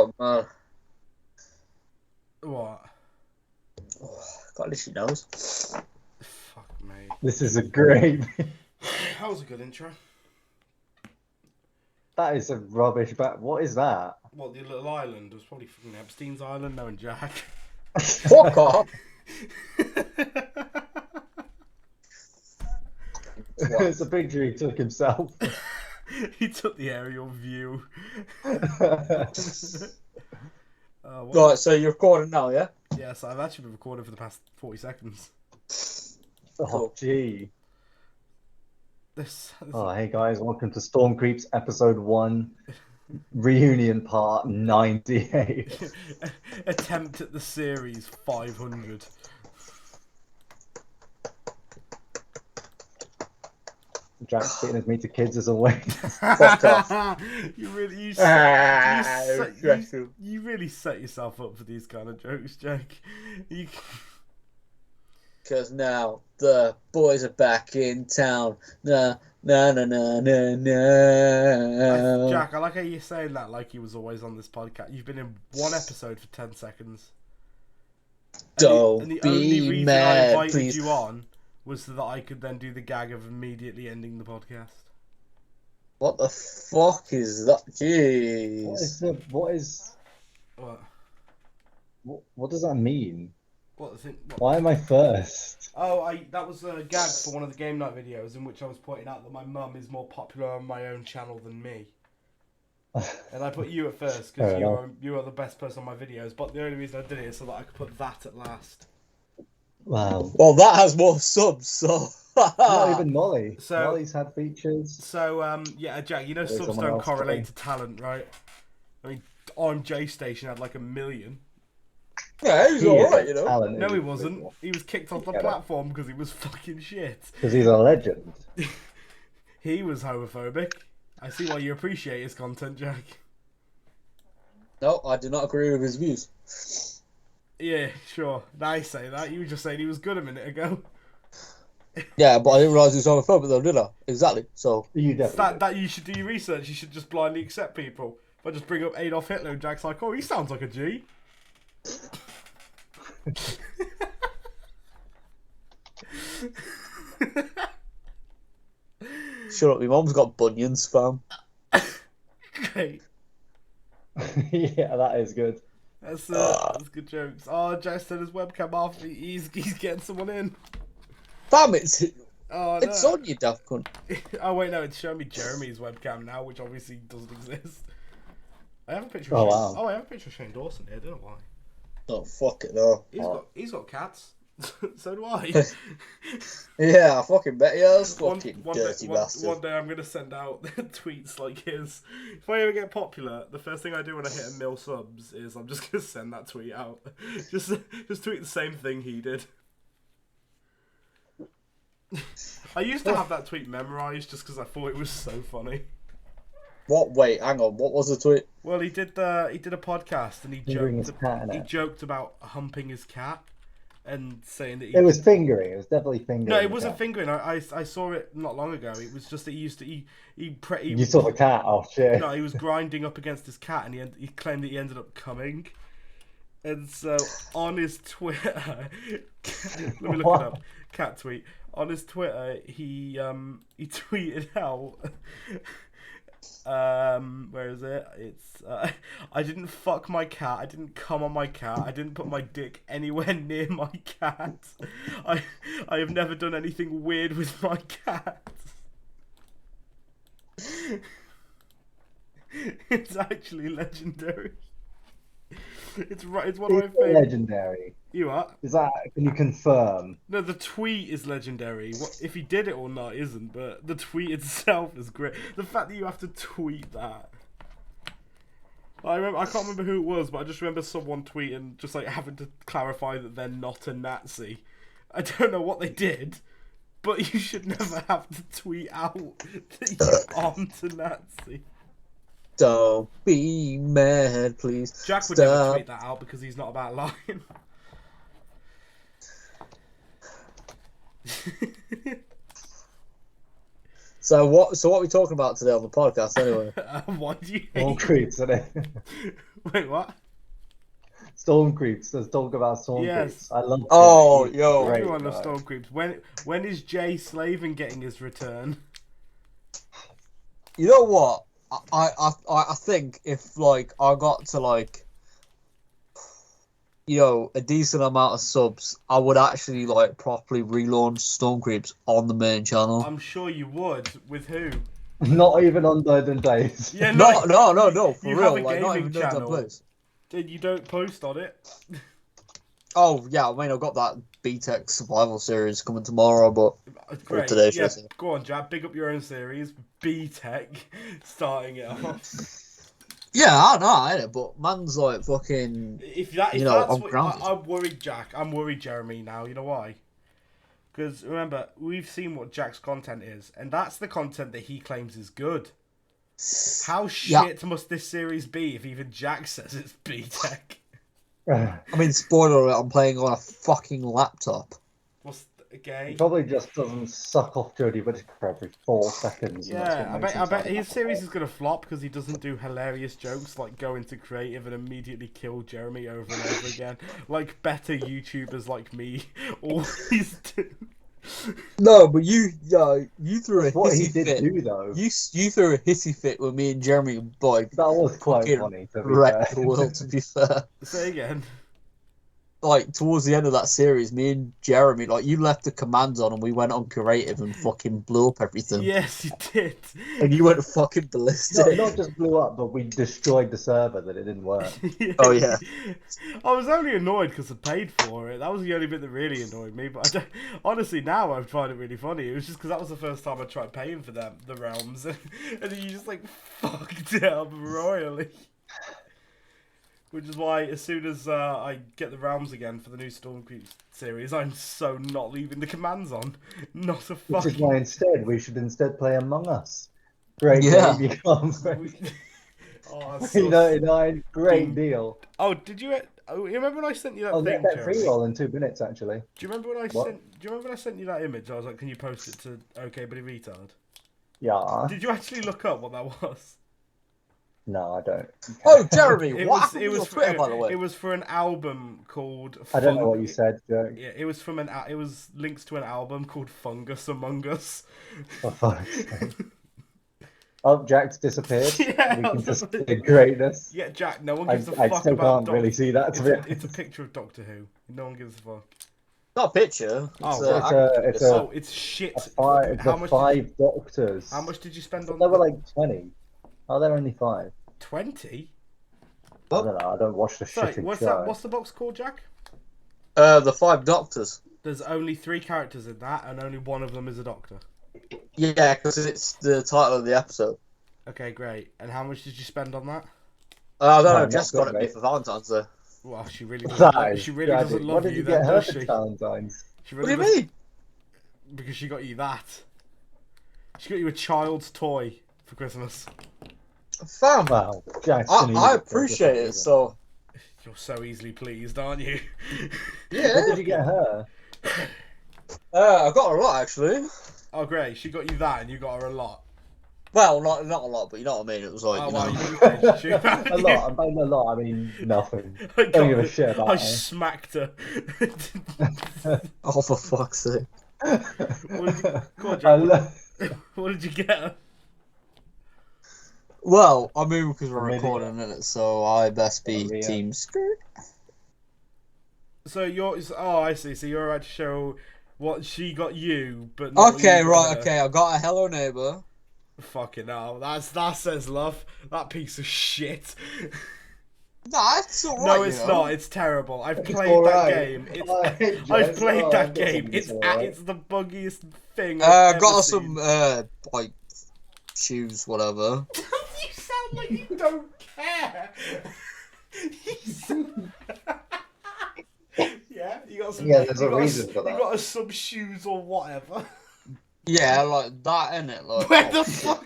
Oh, man. What? Oh, got itchy nose. Fuck, mate. This is a great... That was a good intro. That is a rubbish back. What is that? What, the little island? It was probably fucking Epstein's Island, knowing Jack. Fuck off. It's a picture he took himself. He took the aerial view. Right, so you're recording now, yeah? Yes, I've actually been recording for the past 40 seconds. Oh, gee. This Oh, hey guys, welcome to Storm Creeps episode 1, reunion part 98. attempt at the series 500. Jack's spitting his meat to kids as always. Fuck off. You really set yourself up for these kind of jokes, Jack. Because now the boys are back in town. Nah, nah, nah, nah, nah, nah. Jack, I like how you're saying that like he was always on this podcast. You've been in one episode for 10 seconds. Don't the be only reason mad, I invited please. you on was so that I could then do the gag of immediately ending the podcast. What the fuck is that? Jeez. What does that mean? What the thing? Why am I first? Oh, that was a gag for one of the game night videos in which I was pointing out that my mum is more popular on my own channel than me. And I put you at first because you are the best person on my videos. But the only reason I did it is so that I could put that at last. Wow. Well, that has more subs, so. Not even Molly. So- Molly's had features. So, yeah, Jack, you know There's subs someone don't else correlate today. to talent, right? I mean, on J Station had like 1 million. Yeah, he's alright, you know. Talented. No, he wasn't. He was kicked off the Get it. platform because he was fucking shit. Because he's a legend. He was homophobic. I see why you appreciate his content, Jack. No, I do not agree with his views. Yeah, sure. Now I say that. You were just saying he was good a minute ago. Yeah, but I didn't realise he was homophobic though, did I? Exactly, so. You definitely. That you should do your research. You should just blindly accept people. If I just bring up Adolf Hitler, Jack's like, oh, he sounds like a G. Shut up, your mum's got bunions, fam. Great. Yeah, that is good. That's good jokes. Oh, Jack said his webcam off. He's getting someone in. Fam, it's Oh, no. on you, daft cunt. Oh, wait, no, it's showing me Jeremy's webcam now, which obviously doesn't exist. I have a picture of Oh, Shane. wow. Oh, I have a picture of Shane Dawson here. I don't know why. Oh, fuck it, no. He's got cats. So do I. Yeah, I fucking bet he has. Fucking dirty bastard. One day I'm going to send out tweets like his. If I ever get popular, the first thing I do when I hit 1 million subs is I'm just going to send that tweet out. Just tweet the same thing he did. I used to have that tweet memorised just because I thought it was so funny. What? Wait, hang on. What was the tweet? Well, he did a podcast and Fingering his cat in he it. joked about humping his cat and saying that he It was fingering. It was definitely fingering. No, it the wasn't cat. fingering. I saw it not long ago. It was just that he used to he You saw the cat? Oh, shit. No, he was grinding up against his cat, and he claimed that he ended up coming. And so on his Twitter, let me look it up. Cat tweet on his Twitter. He tweeted out. Where is it? It's I didn't fuck my cat. I didn't come on my cat. I didn't put my dick anywhere near my cat. I have never done anything weird with my cat. It's actually legendary. It's right. It's one of my favorite. Legendary. You are? Is that? Can you confirm? No, the tweet is legendary. What if he did it or not isn't, but the tweet itself is great. The fact that you have to tweet that. I can't remember who it was, but I just remember someone tweeting, just like having to clarify that they're not a Nazi. I don't know what they did, but you should never have to tweet out that you aren't a Nazi. Don't be mad, please. Jack would Stop. never tweet that out because he's not about lying. So what are we talking about today on the podcast anyway? Why do you Storm hate? creeps, isn't it? Wait, what? Storm creeps. Let's talk about storm Yes. creeps. I love. Oh, He's yo. great, Everyone loves guy. Storm Creeps. When is Jay Slaven getting his return? You know what? I think if like I got to like, a decent amount of subs, I would actually like properly relaunch Storm Creeps on the main channel. I'm sure you would. With who? Not even on Burden Days. Yeah, No, for you real. have a Like, not gaming even known to channel. place. And you don't post on it. Oh yeah, I mean I've got that B.E.A.P survival series coming tomorrow, but Great. today, Yeah, should I say. go on, Jab. Big up your own series. B-Tech, starting it off. Yeah, I know, innit? But man's like fucking. If that's I'm what grounded. I'm worried, Jack. I'm worried, Jeremy. Now you know why. Because remember, we've seen what Jack's content is, and that's the content that he claims is good. How shit must this series be if even Jack says it's B-Tech? I mean, spoiler alert, I'm playing on a fucking laptop. What's okay? He probably just doesn't suck off Jodie Whittaker every 4 seconds. And Yeah, that's I what makes bet him sound his like series that. is gonna flop because he doesn't do hilarious jokes like go into creative and immediately kill Jeremy over and over again, like better YouTubers like me always do. No, but you threw a What he hissy did fit. do though, You threw a hissy fit with me and Jeremy, boy. that was quite Fucking funny. To be Wrecked fair. the world, to be fair. Say again. Like, towards the end of that series, me and Jeremy, like, you left the commands on and we went on creative and fucking blew up everything. Yes, you did. And you went fucking No, ballistic. not just blew up, but we destroyed the server that it didn't work. Oh, yeah. I was only annoyed because I paid for it. That was the only bit that really annoyed me. But honestly, now I find it really funny. It was just because that was the first time I tried paying for the realms, and then you just like fucked it up royally. Which is why, as soon as I get the realms again for the new Storm Creeps series, I'm so not leaving the commands on. Not a Which is fucking. why we should instead play Among Us. Great Yeah. game, you can't Oh, that's so great deal. Oh, did you? Oh, you remember when I sent you that I'll thing? get that Jeremy? free roll in 2 minutes, actually. Do you remember when I What? sent? Do you remember when I sent you that image? I was like, "Can you post it to OK Buddy Retard?" Yeah. Did you actually look up what that was? No, I don't. Oh, Jeremy, It what was. happened It to your was. Twitter, by the way? It was for an album called. I don't know what you said, Joe. Yeah, it was from it was links to an album called Fungus Among Us. For fuck's sake. Oh, Jack's disappeared. Yeah, We can just see greatness. Yeah, Jack. No one I, gives a I fuck still about. can't really see that, to be honest. It's a picture of Doctor Who. No one gives a fuck. Not a picture. It's Oh, it's shit. It's How much? 5 doctors. How much did you spend on? There were like 20. Oh, there are only 5. 20. I don't know. I don't watch the Sorry, shitting what's show. that? What's the box called, Jack? The 5 Doctors. There's only 3 characters in that, and only one of them is a doctor. Yeah, because it's the title of the episode. Okay, great. And how much did you spend on that? I don't know, not Jess good, got it me mate. for Valentine's Day. Well, she really That doesn't. is She really tragic. doesn't What love did you, you then, get her does for she? Valentine's? She What really do you mean? Because she got you that. She got you a child's toy for Christmas. Fam, Wow, Jack's I appreciate it, so... You're so easily pleased, aren't you? Yeah. What did you get her? I got a lot, actually. Oh, great. She got you that, and you got her a lot. Well, not a lot, but you know what I mean. It was like, Oh, you wow, know... you did, she? A lot. By a lot, I mean nothing. I Don't give a shit about I her. smacked her. Oh, for fuck's sake. What did you, go on, I Jack, lo- what did you get her? Well, I mean, because we're Maybe. recording it, so I best be Yeah. Team Skirt. So you're... Oh, I see. So you're about to show what she got you, but not what Okay, you got right, her. okay. I got a Hello Neighbor. Fucking hell. That says love. That piece of shit. Nah, it's alright. No, it's not. It's terrible. I've played alright. that game. Alright, I've Jess. played Oh, that I've got game. something It's that's alright. it's the buggiest thing I've ever Got her seen. some, like, shoes, whatever. You sound like you don't care. Yeah, you got some. Yeah, there's you a got reason for that. You got a some shoes or whatever. Yeah, like that, innit? Like, Where oh, the fuck?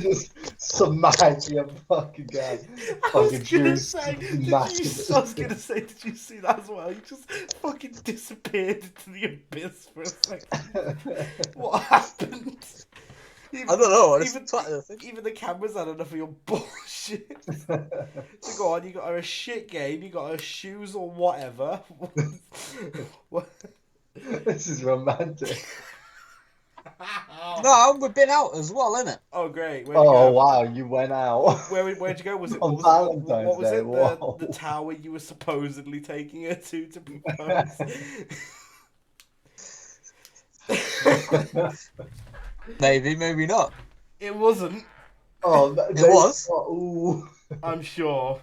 Just Some magic fucking guy. I was Fucking gonna juice. say, did you see that as well? You just fucking disappeared into the abyss for a second. What happened? Even, I don't know. even the cameras had enough of your bullshit. So go on, you got her a shit game, you got her shoes or whatever. What? This is romantic. No, we've been out as well, innit? Oh great! Where'd you Oh go? wow, you went out. Where'd you go? Was it On what Valentine's was Day, it? whoa. The tower you were supposedly taking her to propose? Maybe, maybe not. It wasn't. Oh, It was. Ooh. I'm sure.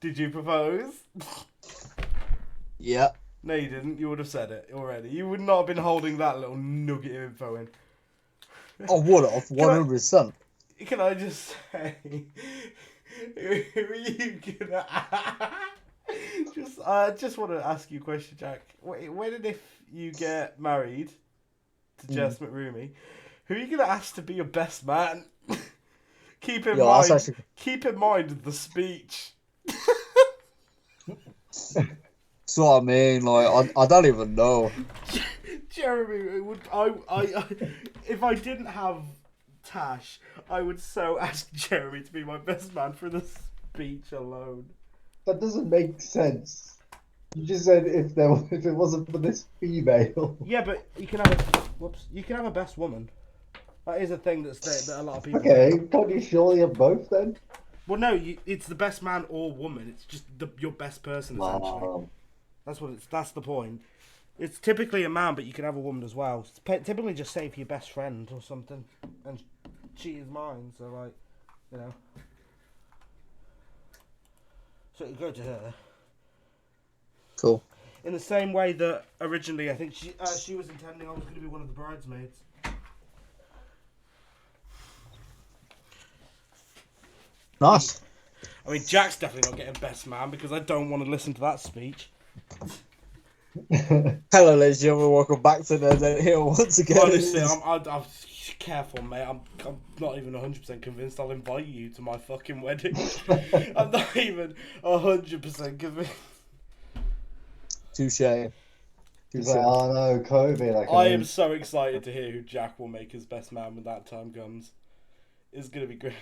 Did you propose? Yeah. No, you didn't. You would have said it already. You would not have been holding that little nugget of info in. I would have, 100%. Can I just say, who are you gonna? Just want to ask you a question, Jack. When and if you get married to Jess McRoomey, who are you gonna ask to be your best man? Keep in mind the speech. That's what I mean. Like, I don't even know. Jeremy, if I didn't have Tash, I would so ask Jeremy to be my best man for the speech alone. That doesn't make sense. You just said if it wasn't for this female. Yeah, but you can have a best woman. That is a thing that a lot of people. Okay, can't you surely have both then? Well, no, it's the best man or woman. It's just your best person essentially. Wow. That's the point. It's typically a man, but you can have a woman as well. It's typically just say for your best friend or something, and she is mine. So like, you know. So you go to her. Cool. In the same way that originally, I think she was intending I was going to be one of the bridesmaids. Nice. I mean, Jack's definitely not getting best man because I don't want to listen to that speech. Hello, ladies and gentlemen. Welcome back to the Hill once again. Honestly, I'm careful, mate. I'm not even 100% convinced I'll invite you to my fucking wedding. I'm not even 100% convinced. Touche. He's like, oh no, COVID. I am so excited to hear who Jack will make his best man when that time comes. It's going to be great.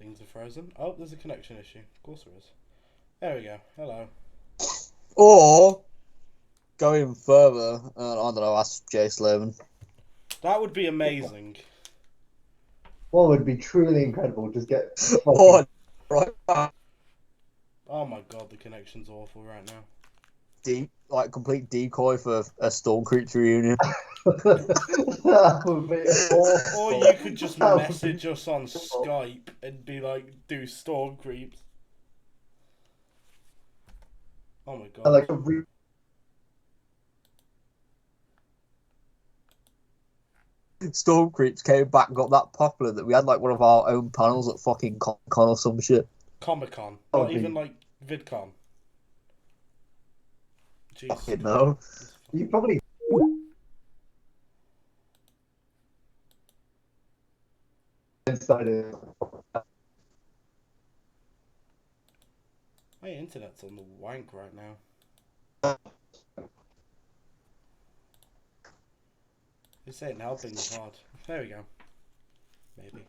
Things are frozen. Oh, there's a connection issue. Of course there is. There we go. Hello. Or, going further, I don't know, ask Jay Sloman. That would be amazing. What would be truly incredible? Just get. Or, right, Oh my god, the connection's awful right now. complete decoy for a Storm Creeps reunion. That would be awful. Or you could just message us on Skype and be like, do Storm Creeps. Oh my god. Like Storm Creeps came back and got that popular that we had like one of our own panels at fucking Con or some shit. Comic-Con. Oh, Not even like VidCon. Jeez. Fucking no. You probably. Inside it. My internet's on the wank right now. This ain't helping the pod. There we go. Maybe.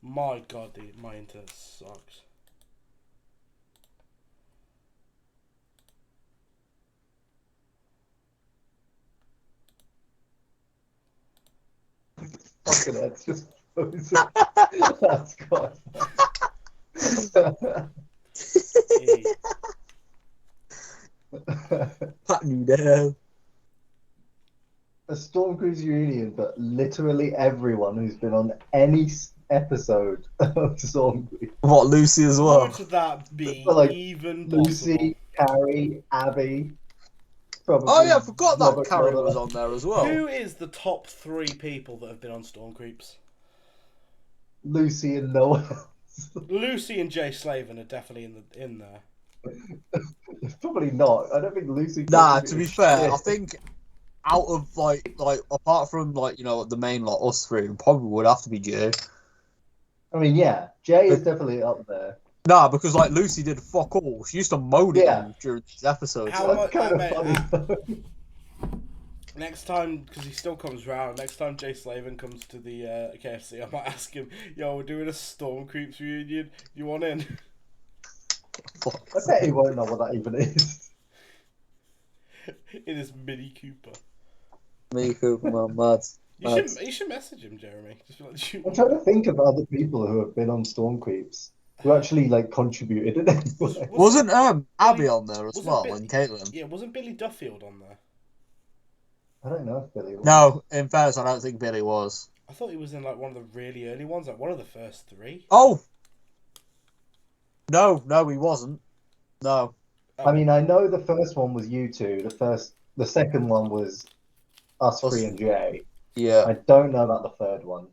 My god, dude, my internet sucks. Fucking that's just frozen. That's God. Hey. Pat you down. A Storm Cruise reunion, but literally everyone who's been on any episode of Storm Cruise. What, Lucy as well? Would that be Like, even Lucy, Carrie, Abby. Probably Oh yeah, I forgot that Robert Carrie Mueller. was on there as well. Who is the top 3 people that have been on Storm Creeps? Lucy and no one else. Lucy and Jay Slavin are definitely in there. Probably not. I don't think Lucy. Nah, to be fair, shit. I think out of like apart from like the main like us three, it probably would have to be Jay. I mean, yeah, Jay is definitely up there. Nah, because like Lucy did fuck all. She used to moan at him during these episodes. That's kind of funny though. Next time, because he still comes round, next time Jay Slavin comes to the KFC, I might ask him, yo, we're doing a Storm Creeps reunion. You want in? I bet he won't know what that even is. In his Mini Cooper. Mini Cooper, man, mad. You should message him, Jeremy. Just be like, I'm trying to think of other people who have been on Storm Creeps who actually like contributed in any way. Wasn't Abby on there as well, and Caitlin? Yeah, wasn't Billy Duffield on there? I don't know if Billy was. No, in fairness, I don't think Billy was. I thought he was in like one of the really early ones, like one of the first three. Oh! No, he wasn't. No. I mean, I know the first one was you two. The second one was us three and Jay. Yeah. I don't know about the third one.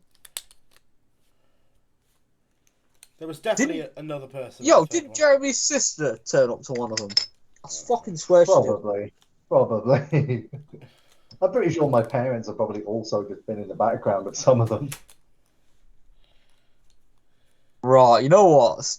There was definitely another person. Yo, didn't Jeremy's sister turn up to one of them? I fucking swear she did. Probably. I'm pretty sure my parents have probably also just been in the background of some of them. Right, you know what?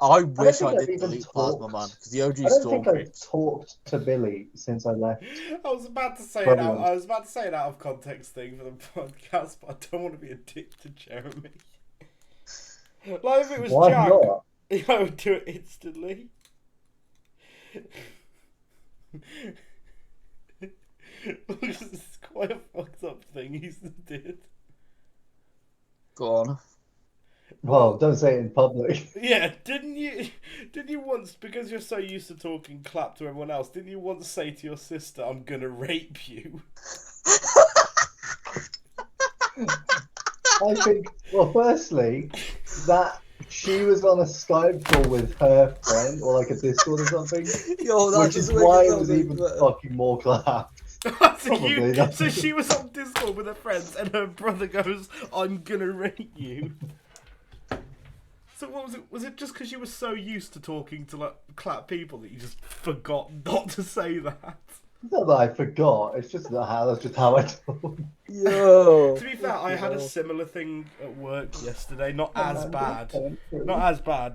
I wish I I've did even delete talked. Plasma Man, because the OG I don't Storm think I've Creeps. talked to Billy since I left. I was about to say Brilliant. I was about to say an out of context thing for the podcast, but I don't want to be a dick to Jeremy. Like if it was Why Jack, not? I would do it instantly. It's quite a fucked up thing he did. Go on. Well, don't say it in public. Yeah, didn't you once, because you're so used to talking clap to everyone else, didn't you once say to your sister, I'm gonna rape you? I think, well, firstly, that she was on a Skype call with her friend, or like a Discord or something, Yo, which is why it was even fucking more clapped. So she was on Discord with her friends, and her brother goes, I'm gonna rape you. So what was it? Was it just because you were so used to talking to like clap people that you just forgot not to say that? Not that I forgot. It's just that's just how I talk. Yo. To be fair, I had a similar thing at work yesterday. Not as bad,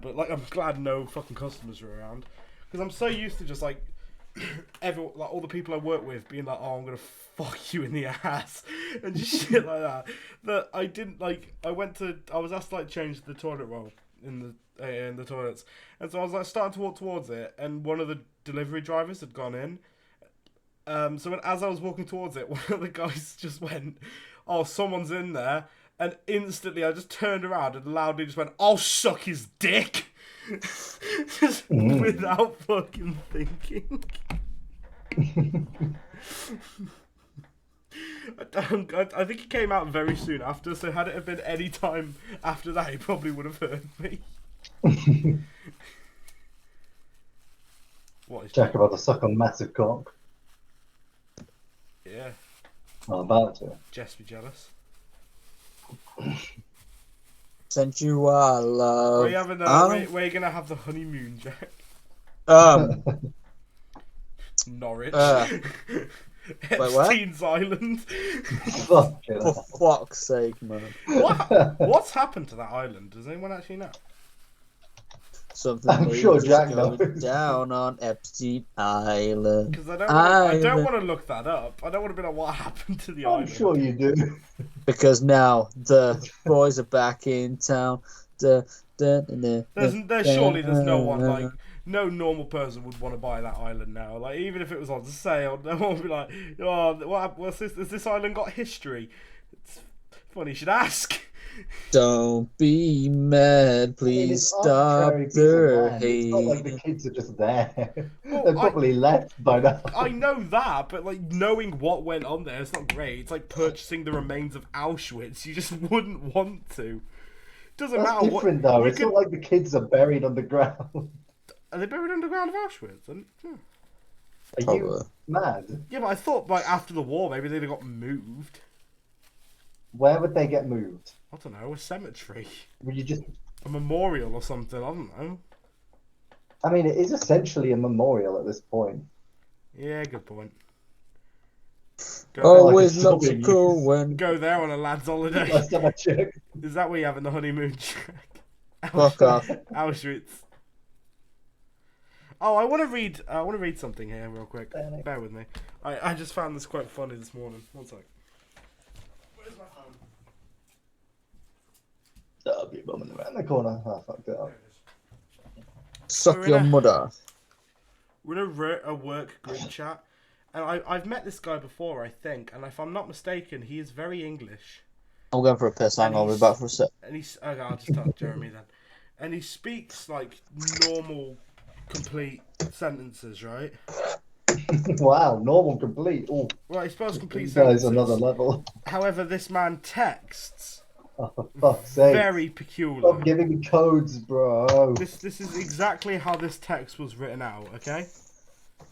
but like I'm glad no fucking customers were around, because I'm so used to just like everyone, like all the people I work with being like, oh, I'm gonna fuck you in the ass and just shit like that. That I didn't like. I was asked to like change the toilet roll in the toilets, and so I was like starting to walk towards it, and one of the delivery drivers had gone in. So as I was walking towards it, one of the guys just went, "Oh, someone's in there," and instantly I just turned around and loudly just went, "I'll suck his dick," just without fucking thinking. I think he came out very soon after, so had it have been any time after that, he probably would have heard me. What is Jack about to suck on massive cock. Yeah. I'm about to. Just be jealous. Sensual love. Where you gonna have the honeymoon, Jack? Norwich. Epstein's Island. For fuck's sake, man. What's happened to that island? Does anyone actually know? Something I'm sure Jack knows. Down on Epstein Island. Because I don't want to look that up. I don't want to be like, what happened to the island? I'm sure you do. Because now the boys are back in town. There's surely there's no one like no normal person would want to buy that island now. Like even if it was on sale, no one would be like, "Oh, what's this? Has this island got history?" It's funny you should ask. Don't be mad, please stop the hate. It's not like the kids are just there. Well, they're probably left by now. I know that, but like knowing what went on there, it's not great. It's like purchasing the remains of Auschwitz. You just wouldn't want to. Doesn't matter. That's different though. It's not like the kids are buried underground. Are they buried underground of Auschwitz? Are you mad? Yeah, but I thought like after the war maybe they got moved. Where would they get moved? I don't know, a cemetery. Would you just A memorial or something, I don't know. I mean, it is essentially a memorial at this point. Yeah, good point. Always still lots of being cool used. when. Go there on a lad's holiday. Last time I checked. Is that where you're having the honeymoon? Fuck off. Auschwitz. Oh, I want to read something here real quick. Bear with me. I just found this quite funny this morning. One sec. Where's my phone? That'll be a moment around the corner. I fucked it up. There it is. Suck We're your in a- mother. We're in a work group chat, and I've met this guy before, I think, and if I'm not mistaken, he is very English. I'm going for a piss. Hang on, I'll be back for a sec. And he's okay, I'll just tell Jeremy then. And he speaks like normal, complete sentences, right? Wow, normal, complete. Oh, Well, he spells complete that is sentences. another level. However, this man texts Oh, for fuck's sake. very peculiar. Stop giving me codes, bro. This is exactly how this text was written out, okay?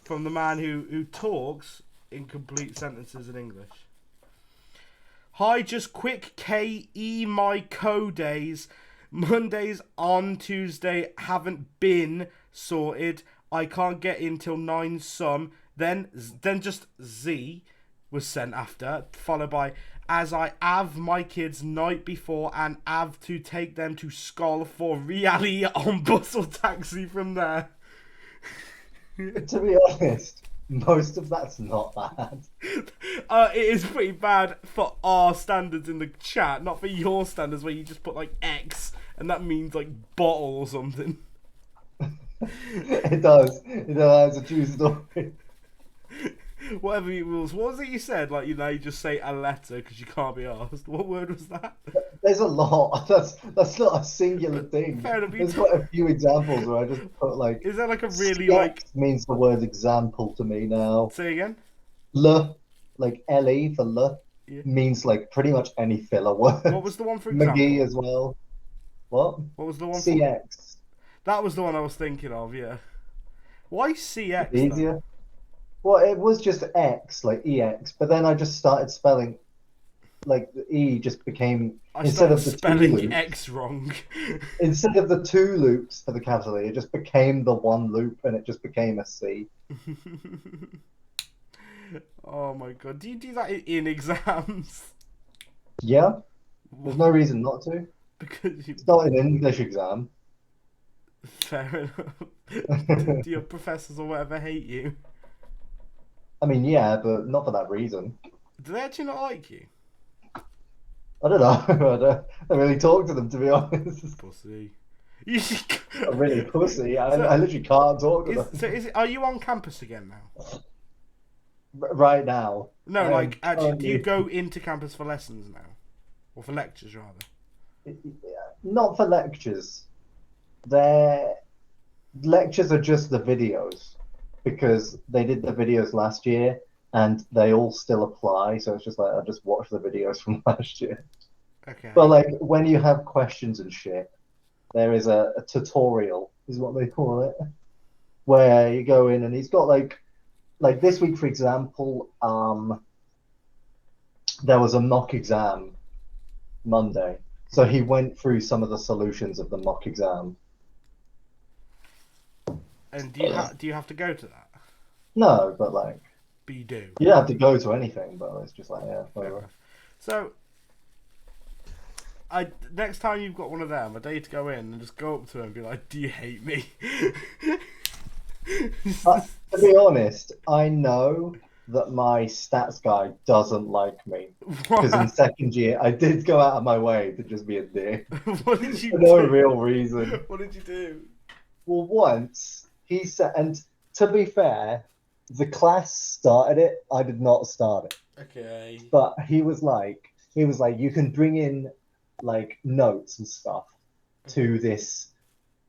From the man who talks in complete sentences in English. Hi, just quick KE my days. Mondays on Tuesday haven't been sorted. I can't get in till 9 some. Then just Z was sent after, followed by as I have my kids night before and have to take them to school for really on bus or taxi from there. To be honest, most of that's not bad. It is pretty bad for our standards in the chat, not for your standards where you just put like X and that means like bottle or something. It does. It does. It's a true story. Whatever it was. What was it you said? Like, you know, you just say a letter because you can't be asked. What word was that? There's a lot. That's not a singular thing. Fair enough, There's quite a few examples where I just put like. Is there like a really CX like... means the word example to me now. Say again? L, like LE for L, Yeah. means like pretty much any filler word. What was the one for example? McGee as well. What? What was the one for... CX. That was the one I was thinking of, yeah. Why CX? Easier. Though? Well, it was just X, like EX, but then I just started spelling, like the E just became I instead started of the two spelling loops, X wrong. instead of the 2 loops for the capital E, it just became the 1 loop, and it just became a C. Oh my god, do you do that in exams? Yeah, there's no reason not to. Because you... It's not an English exam. Fair enough. Do your professors or whatever hate you? I mean, yeah, but not for that reason. Do they actually not like you? I don't know. I don't really talk to them, to be honest. Pussy. You should... I'm really pussy. I So- literally can't talk to them. Are you on campus again now? Right now. No, I am like, actually, do you currently- go into campus for lessons now? Or for lectures, rather? Not for lectures. Their lectures are just the videos because they did the videos last year and they all still apply. So it's just like I just watch the videos from last year. Okay. But like when you have questions and shit, there is a tutorial, is what they call it, where you go in and he's got like this week, for example, there was a mock exam Monday. So he went through some of the solutions of the mock exam. And do you have to go to that? No, but like But you do. you don't have to go to anything, but it's just like yeah, Fair whatever. enough. So, next time you've got one of them, I dare you to go in and just go up to him and be like, "Do you hate me?" To be honest, I know that my stats guy doesn't like me because in second year I did go out of my way to just be a dick What did you for no do? real reason. What did you do? Well, once he said, and to be fair, the class started it. I did not start it. Okay. But he was like, you can bring in like notes and stuff to this,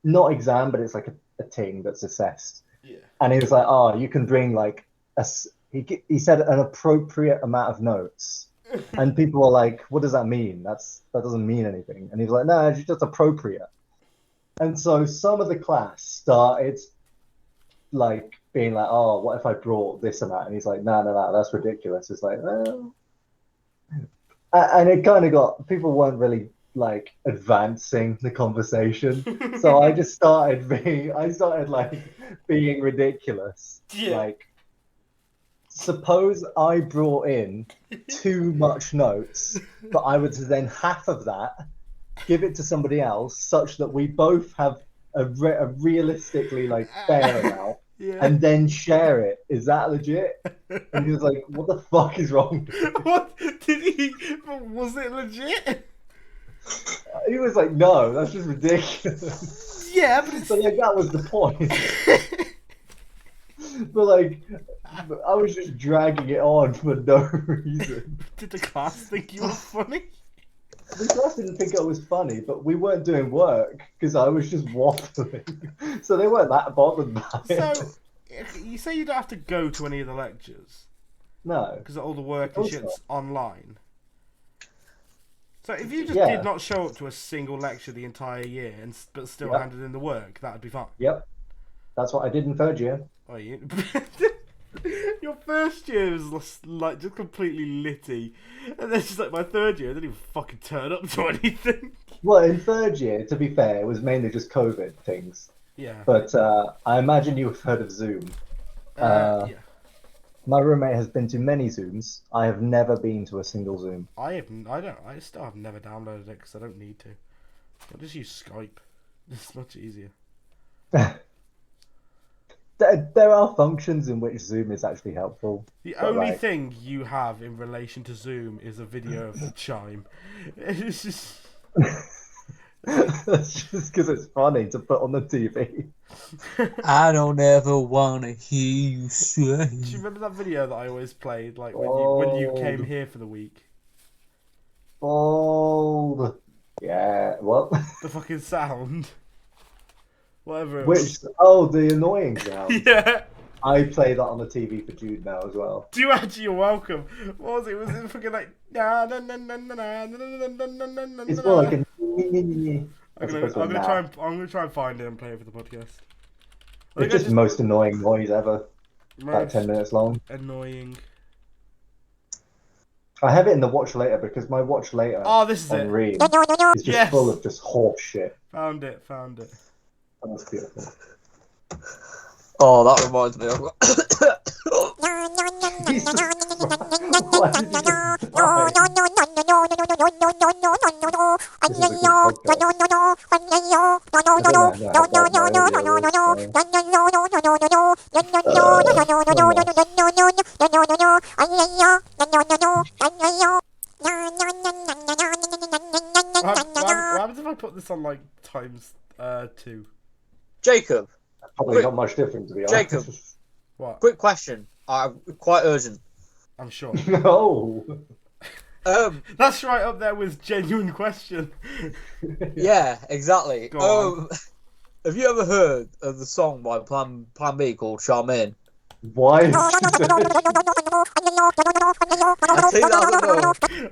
not exam, but it's like a thing that's assessed. Yeah. And he was like, oh, you can bring like he said an appropriate amount of notes. And people were like, what does that mean? That doesn't mean anything. And he was like, no, it's just appropriate. And so some of the class started like being like, oh, what if I brought this amount? And he's like, no, that's ridiculous. It's like, well, and it kind of got, people weren't really like advancing the conversation. So I just started being ridiculous. Yeah. Like, suppose I brought in too much notes, but I would then half of that give it to somebody else, such that we both have a realistically like fair amount, Yeah. and then share it. Is that legit? And he was like, "What the fuck is wrong?" What did he? Was it legit? He was like, "No, that's just ridiculous." Yeah, but it's... But like that was the point. But like, I was just dragging it on for no reason. Did the class think you were funny? The class didn't think it was funny, but we weren't doing work because I was just waffling. So they weren't that bothered by it. So, you say you don't have to go to any of the lectures No. because all the work and course shit's not. online. So if you just Yeah. did not show up to a single lecture the entire year but still Yep. handed in the work, that'd be fine. Yep. That's what I did in third year. Oh, you... Your first year was like just completely litty, and then just like my third year, I didn't even fucking turn up to anything. Well, in third year, to be fair, it was mainly just COVID things. Yeah. But I imagine you've heard of Zoom. Yeah. My roommate has been to many Zooms. I have never been to a single Zoom. I still have never downloaded it because I don't need to. I'll just use Skype. It's much easier. There are functions in which Zoom is actually helpful. The but, only like, thing you have in relation to Zoom is a video of the chime. It's just... That's just because it's funny to put on the TV. I don't ever want to hear you say. Do you remember that video that I always played, like when you came here for the week? Bold. Yeah, what? The fucking sound. Whatever it Which? was. Oh, the annoying sound. Yeah. I play that on the TV for Jude now as well. Do you actually? You're welcome. What was it? Was it fucking like? It's more like a. I'm gonna try and find it and play it for the podcast. It's just the most annoying noise ever. About Most 10 minutes long. annoying. I have it in the watch later because my watch later Oh, this is on it. Read is just Yes. full of just horse shit. Found it. That's beautiful. Oh, that reminds me. I've got... Jesus Christ. Why did you just die? This is a good What happens if I put this on like times 2? Jacob, Probably not much different, to be honest. Jacob. What? quick question. Quite urgent. I'm sure. No. That's right up there with genuine question. Yeah, exactly. Go on. Have you ever heard of the song by Plan B called Charmaine? Why? I think that's a no.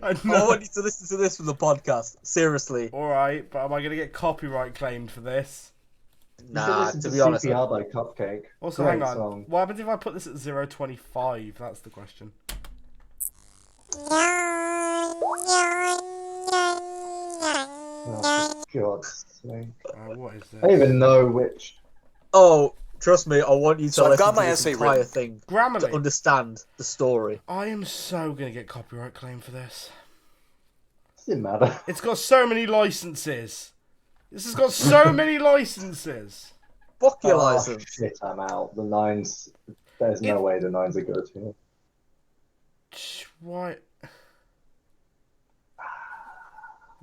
I want you to listen to this for the podcast. Seriously. Alright, but am I going to get copyright claimed for this? Nah, to be honest. CPR by Cupcake. Also, Great hang on. song. What happens if I put this at 0.25? That's the question. Oh, for God's sake. What is I don't this? even know which. Oh, trust me, I want you to So I've listen got to my this essay entire written. thing to Grammarly. understand the story. I am so going to get copyright claim for this. Doesn't matter. It's got so many licenses. This has got so many licenses. Fuck your Oh, license. shit, I'm out. The nines. There's no way the nines are good here. Why?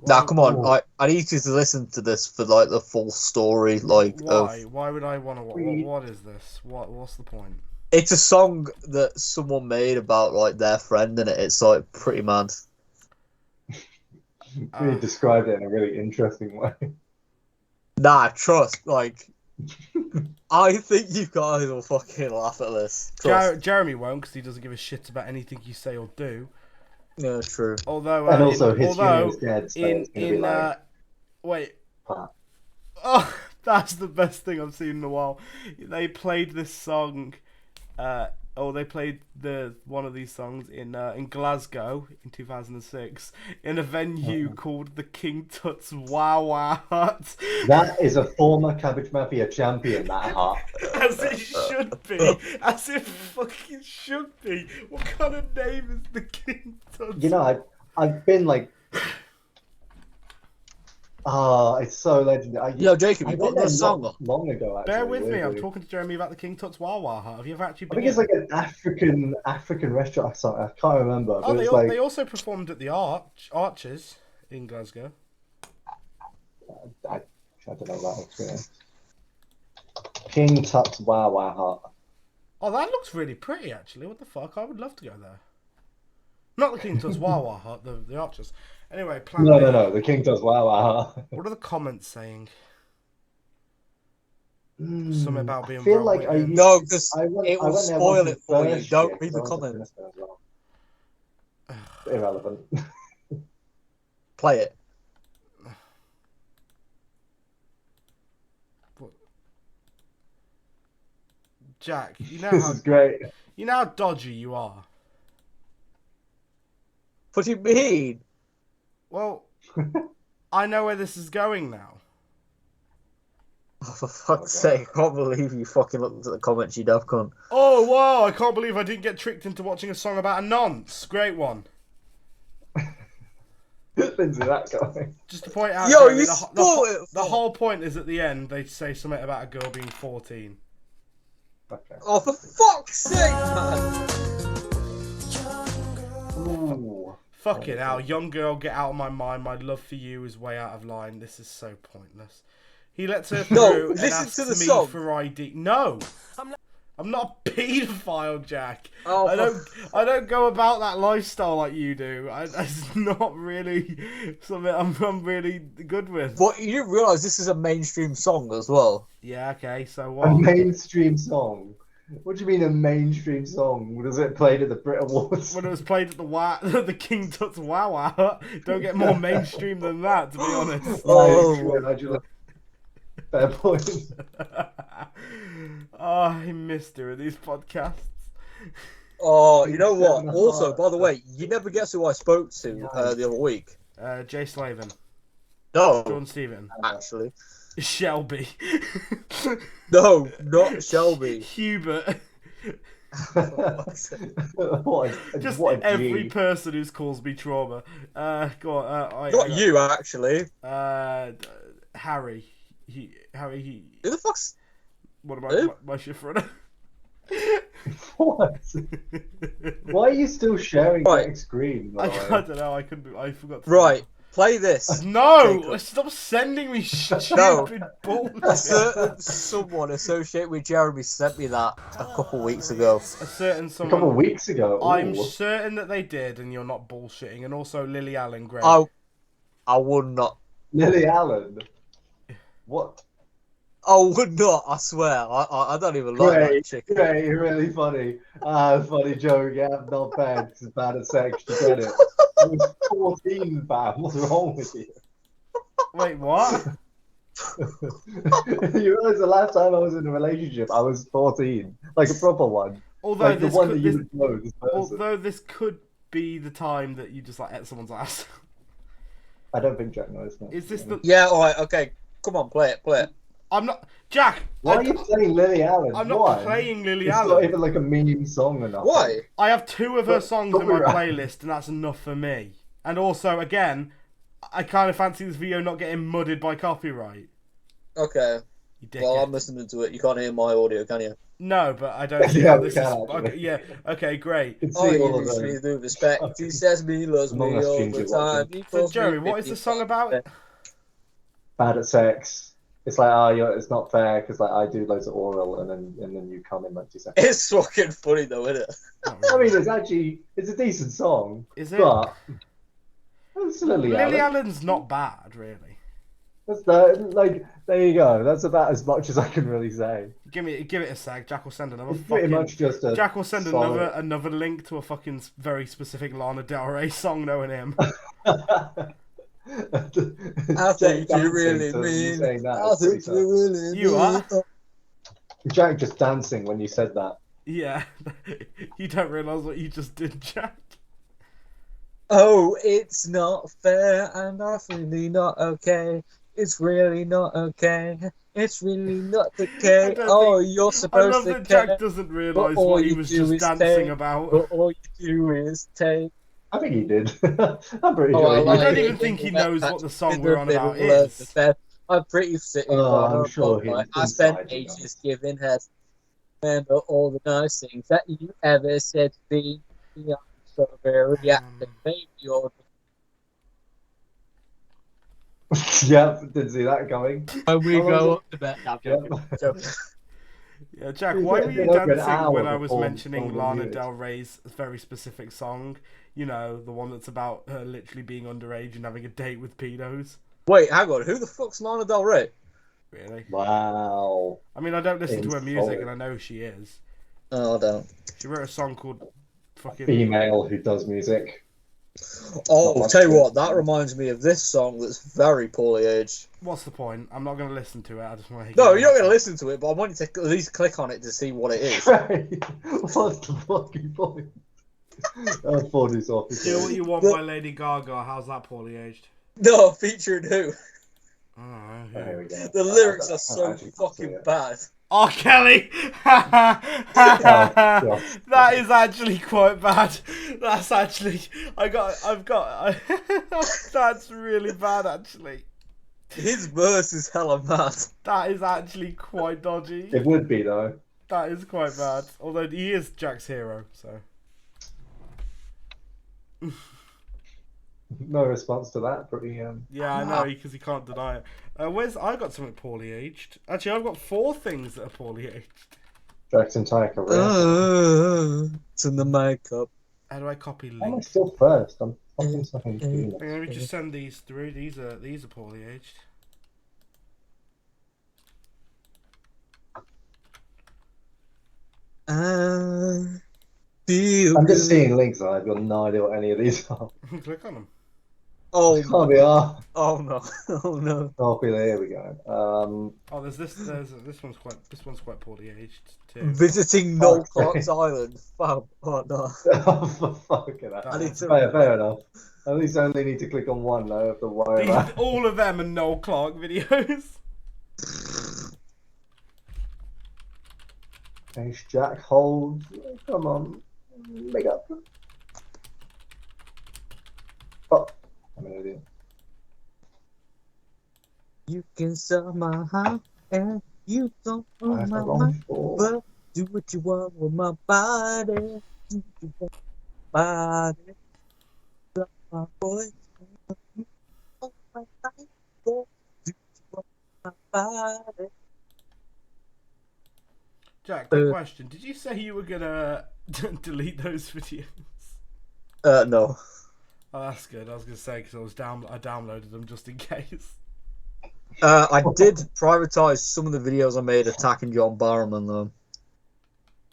Nah, come on. I need you to listen to this for like the full story. Like, Why? of Why would I want to? What is this? What's the point? it's a song that someone made about like their friend in it. It's like pretty mad. You described it in a really interesting way. Nah, trust. Like, I think you guys will fucking laugh at this. Trust. Jeremy won't, because he doesn't give a shit about anything you say or do. Yeah, true. Although, And also, his funeral is dead, so it's gonna be like... wait. Pat. Oh, that's the best thing I've seen in a while. They played this song They played one of these songs in Glasgow in 2006 in a venue called the King Tut's Wow Wow Hut. That is a former Cabbage Mafia champion, that hut. As it should be. As it fucking should be. What kind of name is the King Tut's? You know, I've been like... it's so legendary. Yo, Jacob, I you went put there this song on? long ago, actually. Bear with me, I'm weirdly. talking to Jeremy about the King Tut's Wow Wow Hut. Have you ever actually I been think it's in? like an African restaurant. Sorry, I can't remember. Oh, But it's like... they also performed at the Arches in Glasgow. I don't know that experience. King Tut's Wow Wow Hut. Oh, that looks really pretty, actually. What the fuck? I would love to go there. Not the King Tut's Wow Wow Hut, the Arches. Anyway, plan B. No. The King Tut's Wow Wow Hut. What are the comments saying? Something about being I feel like well-written. No, because I went it will there spoil once it for you. first Don't year, read the so I was a comments. minister as well. Irrelevant. Play it. Jack, you know This how is great. dodgy you are. What do you mean? Well, I know where this is going now. Oh, for fuck's sake, I can't believe you fucking looked at the comments, you daft cunt. Oh, wow, I can't believe I didn't get tricked into watching a song about a nonce. Great one. Lindsay, that guy. Just to point out, Yo, Jeremy, you the spoiled it. the whole point is at the end, they say something about a girl being 14. Okay. Oh, for fuck's sake, man. Ooh. Fucking hell, young girl, get out of my mind. My love for you is way out of line. This is so pointless. He lets her No, through and listen asks to the me song. for ID. No, I'm not a paedophile, Jack. Oh, I don't go about that lifestyle like you do. It's not really something I'm really good with. But you didn't realise this is a mainstream song as well. Yeah, okay. So A what? mainstream song. What do you mean a mainstream song? Was it played at the Brit Awards? When it was played at the King Tut's Wow Wow, don't get more mainstream than that, to be honest. Oh. Fair point. Oh, I missed doing these podcasts. Oh, you know what? Also, by the way, you never guess who I spoke to the other week. Jay Slavin, No, Jordan Stephen, actually. Shelby, No, not Shelby. Hubert. what Just a every G. person who calls me trauma. Go on. Not you, actually. Harry. Harry. Who the fuck's... What Who? about my shift runner? What? Why are you still sharing Right. that screen? I by the way? don't know. I forgot. To Right, play this. No! Jacob. Stop sending me stupid No. bullshit. A certain someone associated with Jeremy sent me that a couple weeks ago. A certain A someone. couple of weeks ago. I'm Ooh. certain that they did, and you're not bullshitting. And also Lily Allen, great. I would not. Lily Allen. What? I would not, I swear. I don't even like that Great, chicken. great, really funny. Funny joke. Yeah, not bad. It's bad at sex. You get it. I was 14, Bam. What's wrong with you? Wait, what? You realise the last time I was in a relationship, I was 14, like a proper one, Although like the this one could, that you this, would know. This person. although this could be the time that you just like ate someone's ass. I don't think Jack knows. No. Is this the? Yeah, alright, okay. Come on, play it, play it. I'm not Jack. Why are you playing Lily Allen? I'm not Why? playing Lily It's Allen. not even like a meme song or nothing. Why? I have 2 of her But songs in my copyright. playlist, and that's enough for me. And also, again, I kind of fancy this video not getting mudded by copyright. Okay. You dickhead. Well, I'm listening to it. You can't hear my audio, can you? No, but I don't see Yeah, how we this can, is. actually. Okay, yeah, okay, great. You can Oh, see you all of needs them. me to respect. He says me, loves me Among Us all streams the you're time. watching. He So, calls Jeremy, me what is the 50. song about? Bad at sex. It's like, it's not fair because like I do loads of oral and then you come in like 2 seconds. It's fucking funny though, isn't it? Not I really. mean, it's a decent song, Is it? but it's Lily Lily Allen. Allen's not bad, really. That's there you go. That's about as much as I can really say. Give it a sec. Jack will send another It's pretty fucking. much just a. Jack will send solid- another link to a fucking very specific Lana Del Rey song, knowing him. I think you really mean. I think you really You mean. are? Jack just dancing when you said that. Yeah. You don't realise what you just did, Jack. Oh, it's not fair and really not okay. It's really not okay. It's really not okay. Oh, you're I supposed love to that care, Jack doesn't but realise all what he you was do just is dancing take. about. But all you do is take. I think he did. I'm pretty Oh, sure I he I like did. don't it even in think the he wet knows patch what the song in we're the on about middle of the is. bed. I'm pretty certain Oh, by I'm her sure boy. he I spent inside he ages knows. giving head. Remember all the nice things that you ever said to me. I'm so very active. Maybe you're Yep, didn't see that coming. when we How long go did- up to bed. No, I'm Yep. joking. Yeah, Jack, It's why were you been over an dancing hour when I was before mentioning the song Lana was Del Rey's very specific song? You know, the one that's about her literally being underage and having a date with pedos. Wait, hang on. Who the fuck's Lana Del Rey? Really? Wow. I mean, I don't listen to her music, and Insult. I know who she is. Oh, I don't. She wrote a song called fucking... Female who does music. Oh, Not tell you like what, that reminds me of this song that's very poorly aged. What's the point? I'm not going to listen to it. I just want to... No, you're not going to listen to it, but I want you to at least click on it to see what it is. What's the fucking point? I thought it's off. Do What You Want by Lady Gaga. How's that poorly aged? No, featuring who? I don't know. Oh, here we go. The lyrics are I so actually can't see fucking it. bad. R. Kelly! God. That is actually quite bad. That's actually... That's really bad, actually. His verse is hella mad. That is actually quite dodgy. It would be though. That is quite bad. Although he is Jack's hero, so... No response to that. Pretty. Yeah, I know, because he can't deny it. I got something poorly aged. Actually, I've got 4 things that are poorly aged. Jack's entire career. It's in the makeup. How do I copy Am I link? still first? I'm fucking fucking doing Let me just send these through. These are poorly aged. I'm I'm just seeing links and I've got no idea what any of these are. Click on them. Oh, Can't be are. oh no! Oh no! Copy there. Here we go. Oh, there's this one's quite poorly aged too. Visiting Noel Clark's Island. Fab. Oh no! For fucking hell. I need to. Fair enough. At least I only need to click on one. I don't have to worry about. All of them are Noel Clark videos. Thanks, Jack. Hold. Come on. Big up. Oh, I'm an idiot. You can sell my house and you don't I own have my the wrong mind. four. But do what you want with my body. Do what you want with my body. Love my voice. You own my life. Do what you want with my body. Jack, quick question. Did you say you were gonna delete those videos? No. Oh, that's good. I was gonna say because I downloaded them just in case. I did privatize some of the videos I made attacking John Barrowman, though.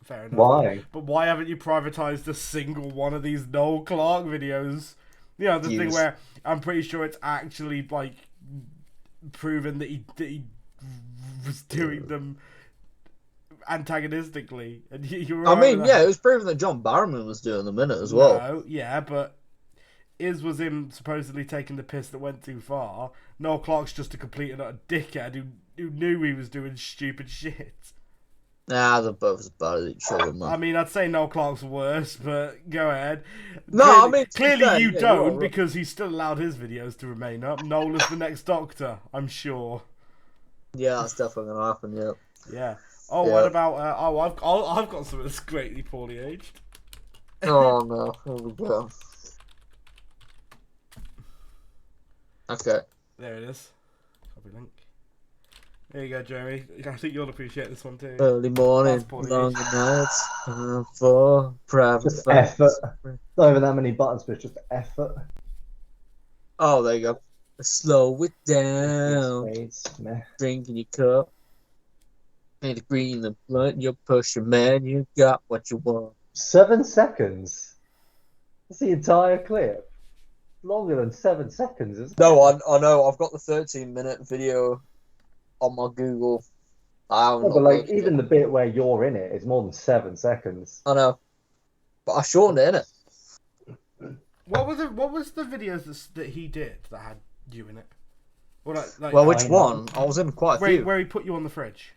Fair enough. Why? But why haven't you privatized a single one of these Noel Clark videos? You know, the thing Use. where I'm pretty sure it's actually like proven that he was doing them antagonistically, and you were. I mean, yeah, it was proven that John Barrowman was doing the minute as well. No, yeah, but was him supposedly taking the piss that went too far. Noel Clark's just a complete and utter dickhead who knew he was doing stupid shit. Nah, they're both as bad as each other, man. I mean, I'd say Noel Clark's worse, but go ahead. No, Clearly, I mean, to be clearly fair, you yeah, don't, you're right. because he's still allowed his videos to remain up. Noel is the next Doctor, I'm sure. Yeah, that's definitely gonna happen. Yeah. Yeah. Oh, Yeah. what about? I've got something that's greatly poorly aged. Oh no, here we go. Okay. There it is. Copy link. There you go, Jeremy. I think you'll appreciate this one too. Early morning, That's poorly long aged. nights, for private Just flights. effort. Not even that many buttons, but it's just effort. Oh, there you go. Slow it down. Spades, meh. Drink in your cup. And the green, the blunt, you push your man, you got what you want. 7 seconds. That's the entire clip. Longer than 7 seconds, isn't it? No, I know. I've got the 13-minute video on my Google I'm No, not but like watching even it. the bit where you're in it is more than 7 seconds. I know, but I shortened it, innit? What was the videos that he did that had you in it? Or like Well, which I one? know. I was in quite a where, few. where he put you on the fridge?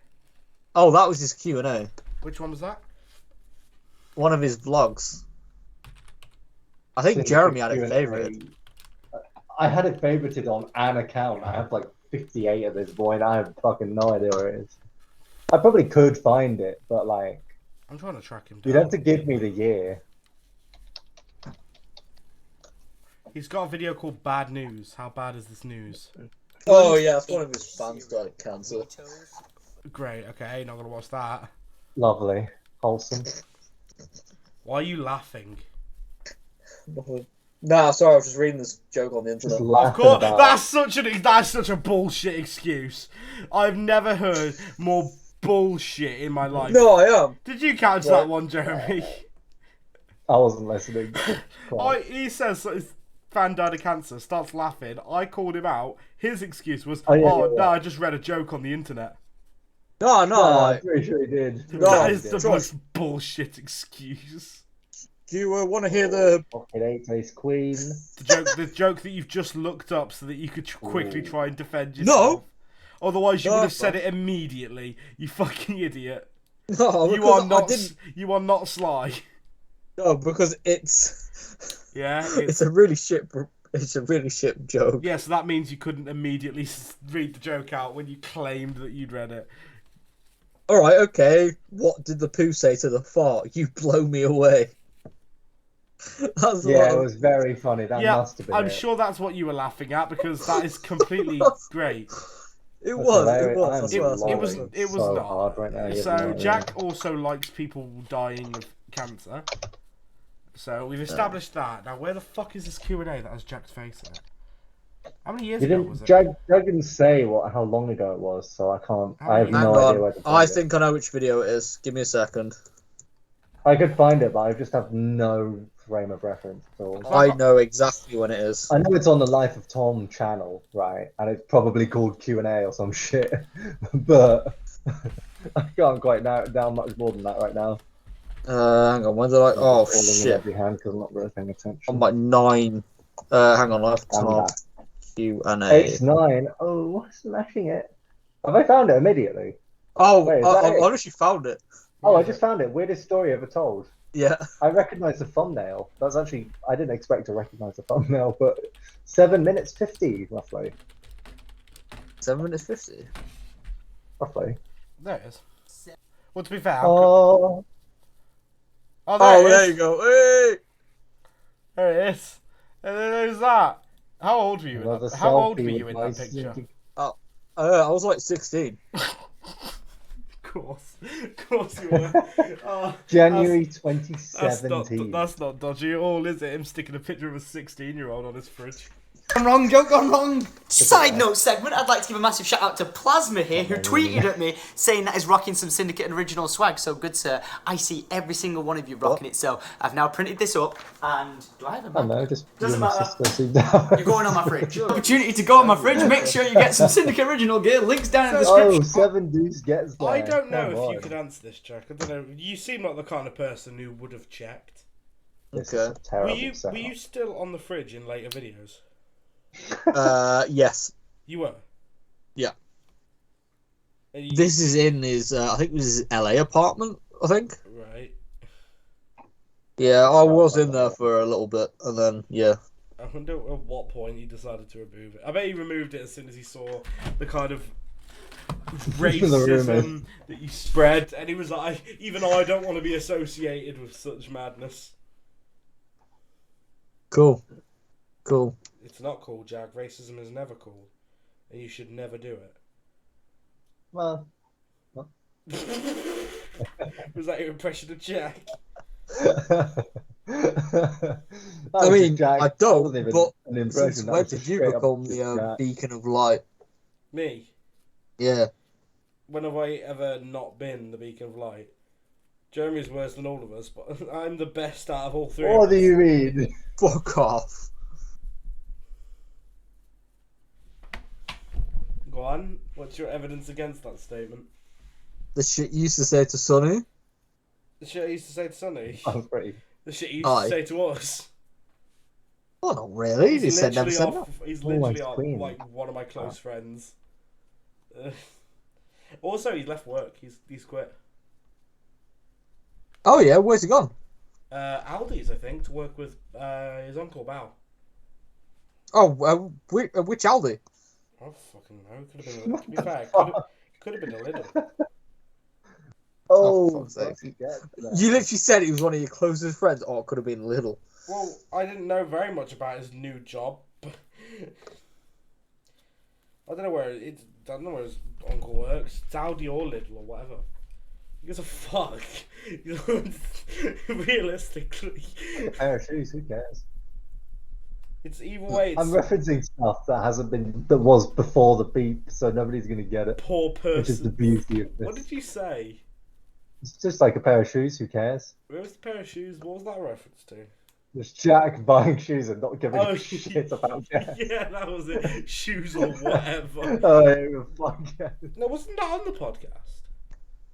Oh, that was his Q&A. Which one was that? One of his vlogs. I think Syndicate Jeremy had it Q&A. favoured. I had it favorited on an account. I have like 58 at this point. I have fucking no idea where it is. I probably could find it, but like I'm trying to track him down. you'd have to give me the year. He's got a video called Bad News. How bad is this news? Oh yeah, that's one of his fans died of cancer. Great, okay, not gonna watch that. Lovely, wholesome. Why are you laughing? Nah, sorry, I was just reading this joke on the internet. Just Of laughing course, about. that's such a bullshit excuse. I've never heard more bullshit in my life. No, I am. Did you catch What? that one, Jeremy? I wasn't listening. He says that his fan died of cancer, starts laughing. I called him out. His excuse was, Oh, yeah, yeah. no, I just read a joke on the internet. No, No, like, I'm pretty sure he did. No, That is the Josh. most bullshit excuse. do you want to hear the? Pocket 8 Ace Queen. The joke that you've just looked up so that you could quickly try and defend yourself. No. Otherwise, you No, would have that's said fine. it immediately. You fucking idiot. No, You because are not. I didn't. You are not sly. No, because it's. Yeah. It's a really shit. It's a really shit joke. Yeah, so that means you couldn't immediately read the joke out when you claimed that you'd read it. All right, okay. What did the poo say to the fart? You blow me away. That's Yeah, what it was very funny. That Yeah, must have been I'm it. sure that's what you were laughing at because that is completely great. It That's was. It hilarious. was. I'm I swear, that's what It was. laughing It was so not. hard right now. You have no So idea. Jack also likes people dying of cancer. So we've established that. Now, where the fuck is this Q&A that has Jack's face in it? How many years You ago was didn't. it? Jack didn't say how long ago it was, so I can't. How I have many- no Hang idea on. where to I find it. think I know which video it is. Give me a second. I could find it, but I just have no frame of reference at all. I know exactly when it is. I know it's on the Life of Tom channel, right? And it's probably called Q&A or some shit, but I can't quite narrow it down much more than that right now. Hang on. When did I? Oh Falling in shit! every hand because I'm not really paying attention. I'm like 9. Hang on. Left And top that. Q&A. H9. Oh, smashing it. Have I found it immediately? Oh, Wait, is I that it? honestly found it. Oh, I just found it. Weirdest story ever told. Yeah. I recognise the thumbnail. That's actually, I didn't expect to recognise the thumbnail, but 7 minutes 50, roughly. 7 minutes 50. Roughly. There it is. Well, to be fair, Oh, oh, Oh, there there it you is. go. Hey. There it is. And then there's that. How old were you? In another that? How old were selfie you with in my that picture? syndicate. I was like 16. Of course you were. Oh, January that's 2017. that's not dodgy at all, is it? Him sticking a picture of a 16-year-old on his fridge. Gone wrong, joke gone wrong. Side note segment, I'd like to give a massive shout out to Plasma here, who tweeted at me saying that he's rocking some Syndicate and original swag. So good, sir. I see every single one of you rocking it. So I've now printed this up, and do I have a I don't map? know, just Doesn't you and my matter. sister seem to have- You're going on my fridge. Opportunity to go on my fridge. Make sure you get some Syndicate original gear. Links down in the Oh, description. 7 dudes gets there. I don't know Come if you on. could answer this, Jack. I don't know. You seem like the kind of person who would have checked. This Okay. is a terrible Were setup. you still on the fridge in later videos? Yes. You were. Yeah. And you- This is in his, I think it was his LA apartment, I think. Right. Yeah, I was in there for a little bit, and then, yeah. I wonder at what point he decided to remove it. I bet he removed it as soon as he saw the kind of racism that you spread, and he was like, even I don't want to be associated with such madness. Cool. Cool. It's not cool, Jack. Racism is never cool, and you should never do it. Well, Was that your impression of Jack? I mean, Jack. I That don't, wasn't even but an impression. Since that when was just did you straight up become just the Jack. beacon of light? Me? Yeah. When have I ever not been the beacon of light? Jeremy's worse than all of us, but I'm the best out of all three. What of do us. you mean? Fuck off. Go on. What's your evidence against that statement? The shit you used to say to Sonny. The shit I used to say to Sonny. I was pretty. The shit he used to say to us. Oh, not really. He said never said that. He's Oh, my literally queen. like one of my close friends. Also, he's left work. He's quit. Oh yeah, where's he gone? Aldi's, I think, to work with his uncle Bao. Oh, which Aldi? I don't fucking know. Could have been. To be fair, could have been a little. Oh, fuck's sake. You literally said he was one of your closest friends, or it could have been Little. Well, I didn't know very much about his new job. I don't know where his uncle works. It's Aldi or Lidl or whatever. He gives a fuck. Realistically. A pair of shoes, who cares? It's either way. It's I'm referencing stuff that was before the beep, so nobody's gonna get it. poor person. Which is the beauty of this. What did you say? It's just like a pair of shoes, who cares? Where was the pair of shoes? What was that a reference to? There's Jack buying shoes and not giving Oh, a shit about Jack. Yeah, that was it. Shoes or whatever. Oh, yeah, fuck yeah. No, wasn't that on the podcast?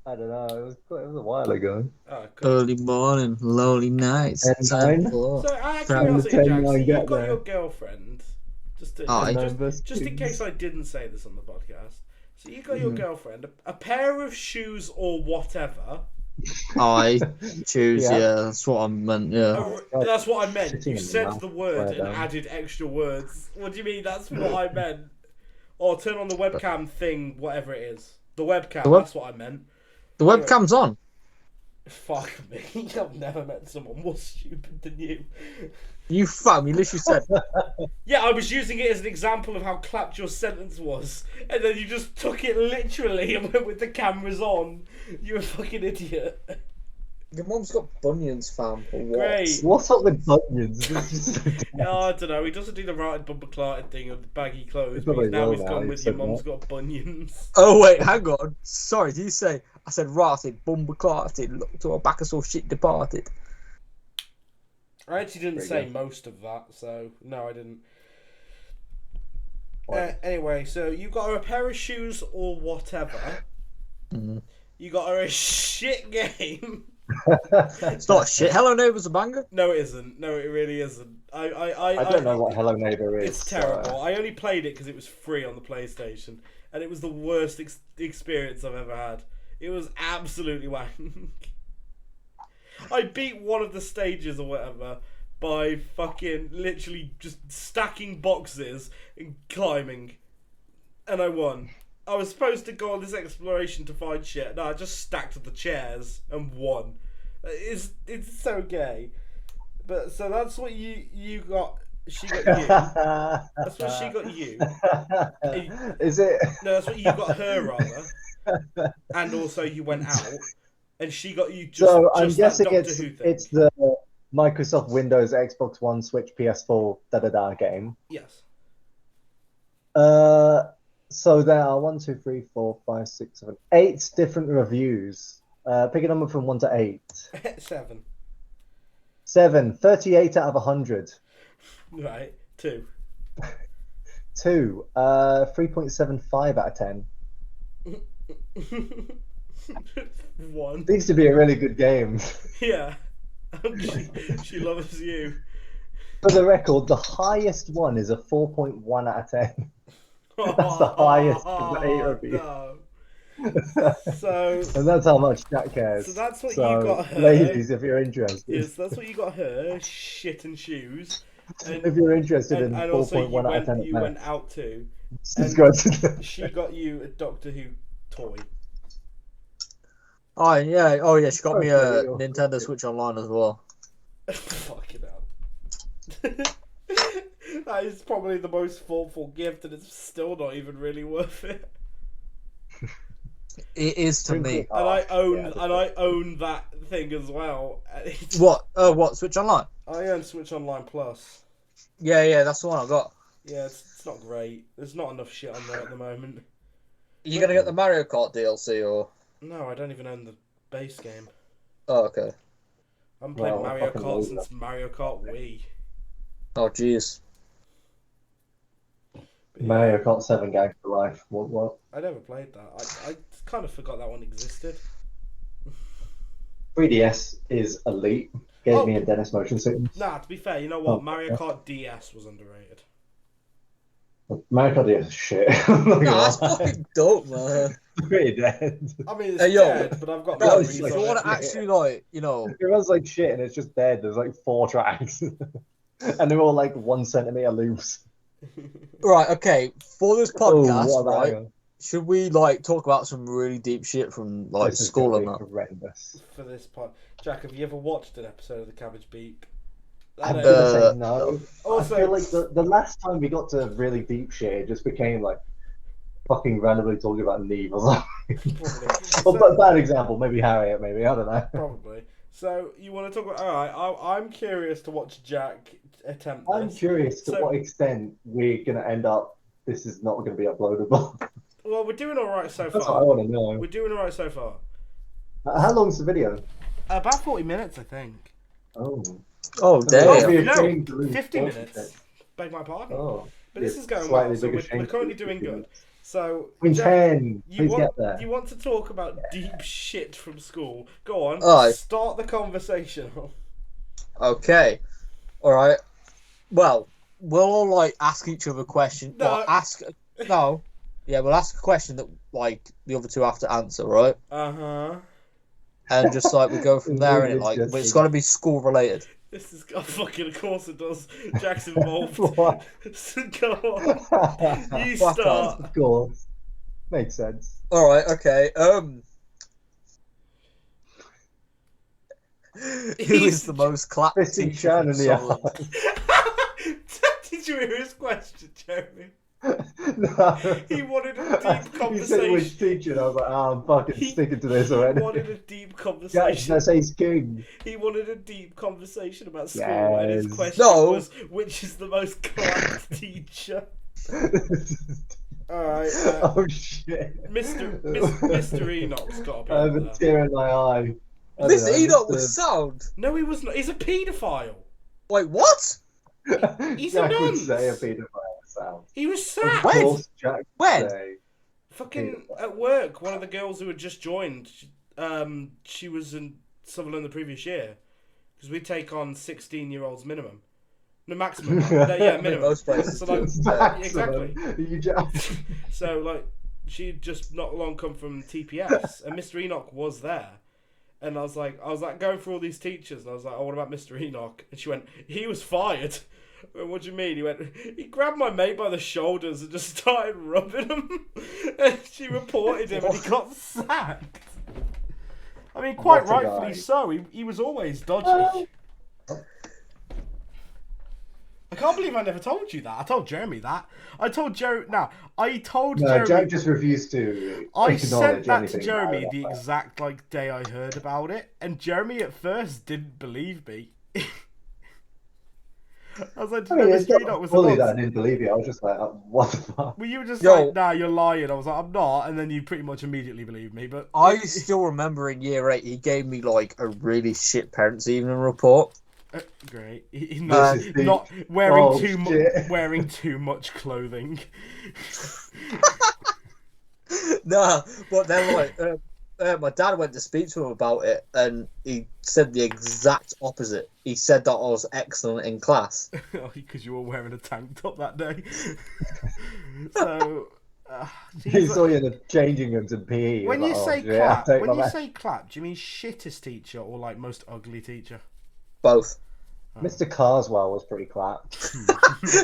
I don't know. It was a while ago. Oh, cool. Early morning, lonely nights. And time nine. for... So, out of Trying to curiosity, tell Jack, you so I you've get got there. your girlfriend. Just in Numbers, case I didn't say this on the podcast. So you got your girlfriend, a pair of shoes or whatever. I choose, Yeah. yeah, that's what I meant, yeah. That's what I meant. Sitting You in the said mouth, the word right and down. added extra words. What do you mean? That's what I meant. Or turn on the webcam thing, whatever it is. The webcam, that's what I meant. The webcam's on. Fuck me. I've never met someone more stupid than you. You literally said, Yeah, I was using it as an example of how clapped your sentence was, and then you just took it literally and went with the cameras on. You're a fucking idiot. your mum's got bunions, fam. For what? Great. What's up with bunions? This is so No, I don't know. He doesn't do the right bumper clarted thing of the baggy clothes, It's but probably now well he's now, gone you've with your said mum's that. got bunions. Oh, wait, hang on. Sorry, did you say, I said rotted, bumper clarted, look to our back of so shit departed. I actually didn't Very say good. most of that, so no, I didn't. Right. Anyway, so you got her a pair of shoes or whatever. Mhm. You got her a shit game. It's not shit. Hello Neighbour's a banger. No, it isn't. No, it really isn't. I don't know what Hello Neighbor is. It's terrible. I only played it because it was free on the PlayStation, and it was the worst experience I've ever had. It was absolutely wank. I beat one of the stages or whatever by fucking literally just stacking boxes and climbing, and I won. I was supposed to go on this exploration to find shit. No, I just stacked the chairs and won. It's so gay. But so that's what you got. She got you. That's what she got you. Is it? No, that's what you got her rather. And also you went out, and she got you just. So I'm just guessing that Doctor Who thing. it's the Microsoft Windows, Xbox One, Switch, PS4, game. Yes. So there are 1, 2, 3, 4, 5, 6, 7, 8 different reviews. Pick a number from 1 to 8. 7. 7, 38 out of 100. Right. 2. 2, 3.75 out of 10. 1. Seems to be a really good game. Yeah. She loves you. For the record, the highest one is a 4.1 out of 10. That's the highest of the 8 reviews. No. So. And that's how much Jack cares. So that's what So, you got her. ladies, if you're interested. Yes, that's what you got her. Shit and shoes. And, If you're interested in and also 4.1 out of 10 you went out too. just go to the... She got you a Doctor Who toy. Oh yeah, she got me a Okay, you're- Nintendo Switch Online as well. Fucking hell. That is probably the most thoughtful gift, and it's still not even really worth it. It is to me. And I own that thing as well. What? What? Switch Online? I own Switch Online Plus. Yeah, that's the one I got. Yeah, it's not great. There's not enough shit on there at the moment. Are you gonna get the Mario Kart DLC or? No, I don't even own the base game. Oh, okay. I haven't played Well, Mario fucking Kart loser. since Mario Kart Wii. Oh, jeez. But yeah, Mario Kart 7 gang for life. What? I never played that. I kind of forgot that one existed. 3DS is elite. Gave Oh. me a Dennis motion sickness. Nah, to be fair, you know what? Oh, Mario yeah. Kart DS was underrated. Mario Kart DS is shit. I'm not Nah, gonna that's lie. fucking dope, man. It's pretty dead. I mean, it's Hey, yo. dead, but I've got No, memories if of you want it. to actually, like, you know, It runs like shit and it's just dead. There's like 4 tracks. And they're all like 1 centimeter loops. right, okay, for this podcast, what a right, banger. should we, like, talk about some really deep shit from, like, This is school gonna and be that? horrendous. For this part, Jack, have you ever watched an episode of the Cabbage Beap? I I'm know. gonna say no. Also- I feel like the last time we got to really deep shit, it just became like fucking randomly talking about Neve or something. Probably. Well, So- bad example, maybe Harriet, maybe, I don't know. Probably. So you want to talk about? All right, I'm curious to watch Jack attempt this. I'm curious to So- what extent we're gonna end up. This is not gonna be uploadable. Well, we're doing all right so That's what I far. want to know. We're doing all right so far. How long's the video? About 40 minutes, I think. Oh, Oh, That'd be damn. a No, shame to lose 50 40 minutes. minutes. Beg my pardon. Oh, But this yeah, is going slightly well, so bigger we're shame currently to doing 50 good. minutes. So, Queen Jack, 10, you please want, get there. you want to talk about deep shit from school? Go on, Aye. start the conversation. Okay. Alright. Well, we'll all, like, ask each other questions. No. Well, No. Yeah, we'll ask a question that, like, the other two have to answer, right? Uh-huh. And just, like, we go from there, and like, but it's Interesting. got to be school-related. This is, oh, fucking, of course it does. Jack's involved. What? So go on. You Fuck start. Of course. Makes sense. Alright, okay. Who is the most clapped Fisting teacher Shan in in the Scotland? eye. Did you hear his question, Jeremy? No. He wanted a deep He said which conversation. teacher, and I was like, I'm fucking He- sticking to this He already. wanted a deep Jack, conversation. I say he's king. He wanted a deep conversation about school, and his Yes. question No. was, which is the most clapped teacher? Alright, Oh shit. Mr. Enoch's got to be I have up a there. tear in my eye. I This don't know, Enoch just, was sound. No, he was not. He's a paedophile. Wait, what? He's a Jack would nunce. say a paedophile sound. He was Of sacked. When? course, Jack would When? say. Fucking at work, one of the girls who had just joined, she was in Sutherland the previous year. Because we take on 16-year-olds minimum. No, maximum. No, yeah, minimum. Most places So, like, do. exactly. You Jack. So, like, she'd just not long come from TPS, and Mr. Enoch was there. And I was like, going through all these teachers, and I was like, oh, what about Mr. Enoch? And she went, he was fired. I went, what do you mean? He went, he grabbed my mate by the shoulders and just started rubbing him. And she reported him, and he got sacked. I mean, quite What a rightfully guy. so. He was always dodgy. I can't believe I never told you that. I told Jeremy that. I told Jeremy. Now, I told No, Jeremy. Jack just refused to I sent acknowledge that anything to Jeremy about the that. exact like day I heard about it, and Jeremy at first didn't believe me. I was like, I no, mean, it's Mr. not Enoch was fully the that I nonce. didn't believe you. I was just like, what the fuck? Well, you were just Yo. like, nah, you're lying. I was like, I'm not, and then you pretty much immediately believed me. But I still remember in year 8, he gave me like a really shit parents' evening report. great, This is the- not wearing Oh, too much, shit. wearing too much clothing. Nah, but then like my dad went to speak to him about it, and he said the exact opposite. He said that I was excellent in class. Because you were wearing a tank top that day. So, He geez, saw you in the changing rooms in PE. he when was you like, say oh, shit, clap, I'll take when my you back. say clap, do you mean shittest teacher or like most ugly teacher? Both. Mr. Carswell was pretty clapped.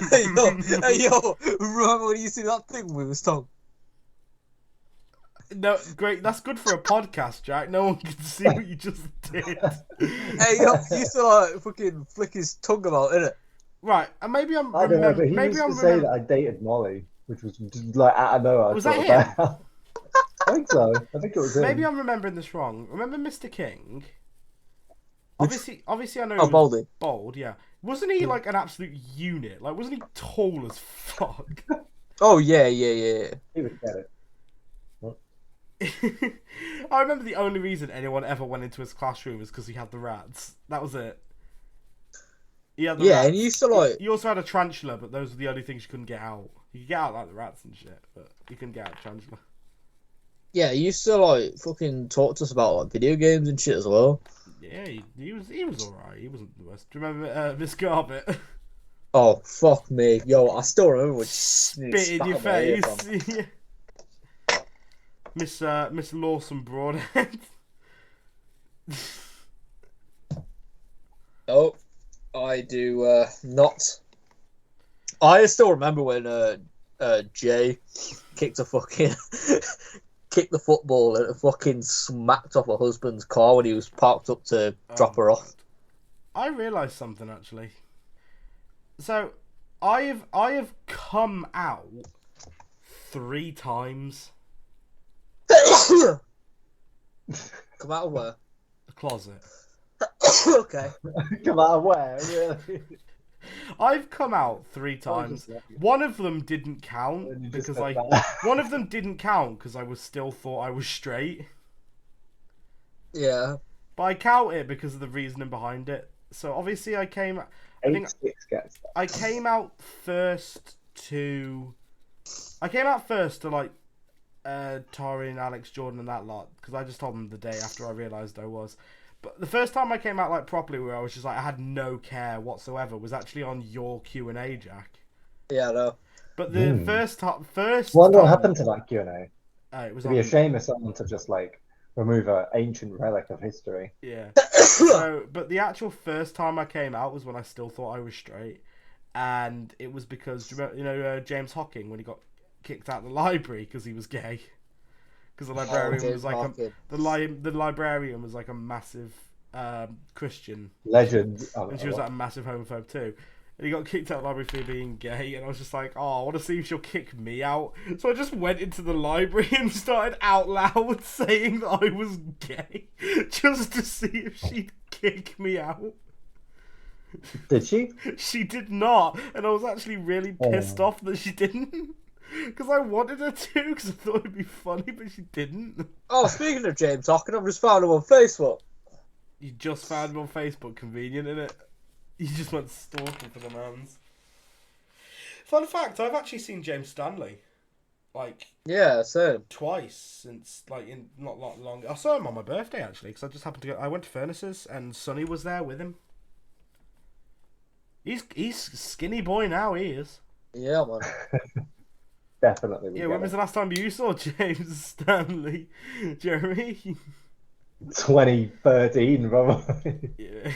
hey yo, remember when you see that thing with his tongue? No, great. That's good for a podcast, Jack. No one can see what you just did. Hey yo, he used to like fucking flick his tongue about, innit? Right, and maybe I'm. I don't know, but he maybe used I'm to say that I dated Molly, which was just like out of nowhere. I Was thought that him? about. I think so. I think it was him. Maybe I'm remembering this wrong. Remember Mr. King? Obviously, I know. Oh, he was Baldy. Bold, yeah. Wasn't he like an absolute unit? Like, wasn't he tall as fuck? Oh yeah. He would get it. I remember the only reason anyone ever went into his classroom was because he had the rats. That was it. He had the Yeah, rats. and he used to like. He also had a tarantula, but those were the only things you couldn't get out. You could get out like the rats and shit, but you couldn't get out a tarantula. Yeah, he used to like fucking talk to us about like video games and shit as well. Yeah, he was alright. He wasn't the worst. Do you remember Miss Garbett? Oh fuck me, yo! I still remember when she Spit in spat your on my ear, face. fam. Yeah. Miss Lawson Broadhead. Oh, I do not. I still remember when Jay kicked a fucking kicked the football and it fucking smacked off her husband's car when he was parked up to drop her off. I realised something actually. So, I have come out 3 times. Come out of where? The closet. Okay. Come out of where? Really? I've come out 3 times. One of them didn't count because one of them didn't count because I was still thought I was straight. Yeah. But I count it because of the reasoning behind it. So obviously I came out first to like Tori and Alex Jordan and that lot because I just told them the day after I realised I was. But the first time I came out like properly, where I was just like I had no care whatsoever, was actually on your Q&A, Jack. Yeah, no. But the first Well, time, what happened to that Q&A? It was It'd be a shame if someone to just like remove an ancient relic of history. Yeah. So, but the actual first time I came out was when I still thought I was straight, and it was because James Hocking when he got kicked out of the library because he was gay. Because the librarian was like the librarian was like a massive Christian Legend. and she was like a massive homophobe too. And he got kicked out of the library for being gay, and I was just like, oh, I want to see if she'll kick me out. So I just went into the library and started out loud saying that I was gay, just to see if she'd kick me out. Did she? She did not, and I was actually really pissed off that she didn't. Because I wanted her to, because I thought it'd be funny, but she didn't. Oh, speaking of James Hocking, I've just found him on Facebook. You just found him on Facebook, convenient, innit? You just went stalking for the mans. Fun fact, I've actually seen James Stanley. Yeah, same. Twice since, in not long. I saw him on my birthday, actually, because I just happened to go. I went to Furnaces, and Sonny was there with him. He's skinny boy now, he is. Yeah, man. Definitely. Yeah, when was the last time you saw James Stanley, Jeremy? 2013, probably. Yeah.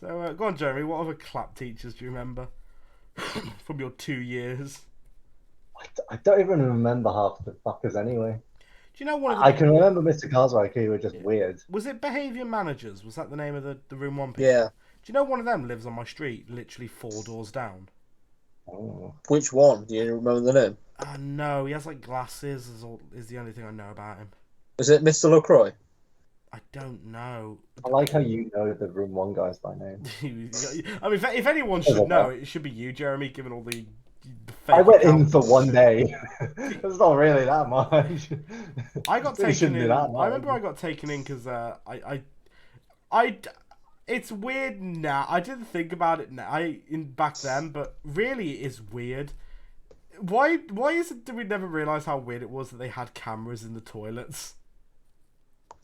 So, go on, Jeremy. What other clap teachers do you remember from your 2 years? I don't even remember half the fuckers anyway. Do you know one of I can remember Mr. Carswell, who were just weird. Was it Behaviour Managers? Was that the name of the Room 1 people? Yeah. Do you know one of them lives on my street, literally 4 doors down? Oh. Which one? Do you remember the name? No, he has glasses. Is the only thing I know about him. Is it Mr. LaCroix? I don't know. I like how you know the Room 1 guys by name. I mean, if anyone should know, it should be you, Jeremy, given all the I went in for one day. It's not really that much. I got taken in. I remember I got taken in because it's weird now. I didn't think about it back then, but really it is weird. Why is it? Did we never realize how weird it was that they had cameras in the toilets?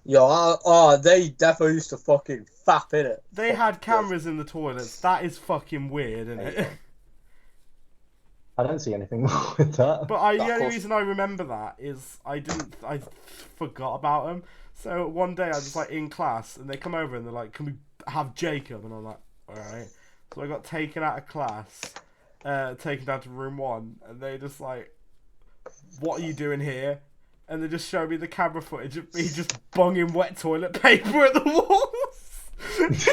Yo, they definitely used to fucking fap in it. They had cameras in the toilets. That is fucking weird, isn't it? I don't see anything wrong with that. But the only reason I remember that is I forgot about them. So one day I was in class and they come over and they're like, "Can we have Jacob?" And I'm like, "All right." So I got taken out of class, taken down to room 1, and they just like, "What are you doing here?" And they just showed me the camera footage of me just bunging wet toilet paper at the walls.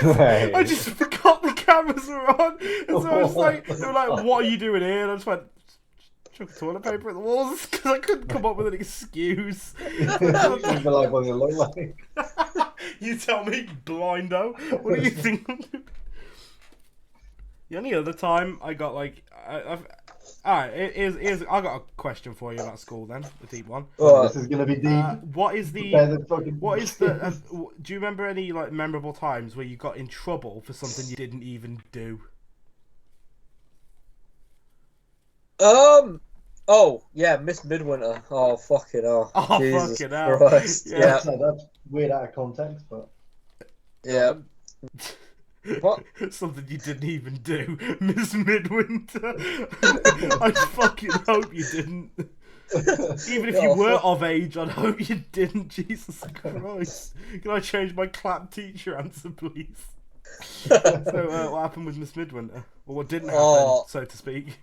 Right. I just forgot the cameras were on. And so I was like, they were like, "What are you doing here?" And I just went, chuck toilet paper at the walls because I couldn't come up with an excuse. You tell me, blindo. What do you think? The only other time I got I got a question for you about school then, the deep one. This is gonna be deep. What is the? Do you remember any memorable times where you got in trouble for something you didn't even do? Oh, yeah, Miss Midwinter. Oh, fucking hell. Oh, Jesus fucking hell. Christ. Yeah. Yeah. That's weird out of context, but Yeah. What? Something you didn't even do, Miss Midwinter. I fucking hope you didn't. Even if you Oh, were fuck. of age, I'd hope you didn't. Jesus Christ. Can I change my clap teacher answer, please? So, what happened with Miss Midwinter? Or what didn't happen, Oh. so to speak?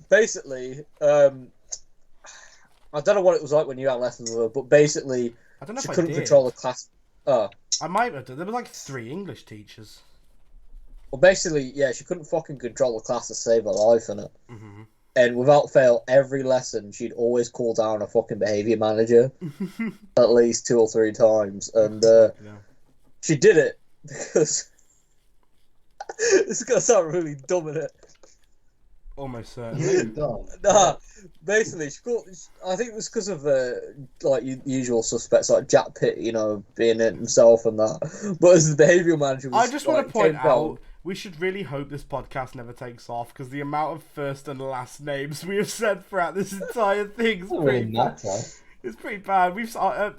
Basically, I don't know what it was like when you had lessons with her, but basically, I don't know she if I couldn't did. control the class. Oh. I might have done. There were like 3 English teachers. Well, basically, yeah, she couldn't fucking control the class to save her life in it. Mm-hmm. And without fail, every lesson, she'd always call down a fucking behaviour manager at least 2 or 3 times. And Yeah. she did it because... this is going to sound really dumb, innit? Almost certainly. really dumb. Nah, basically, I think it was because of like usual suspects like Jack Pitt, you know, being it himself and that. But as the behavioural manager, was, I just want to point came down- out, we should really hope this podcast never takes off, because the amount of first and last names we have said throughout this entire thing is Doesn't pretty really bad. matter. It's pretty bad.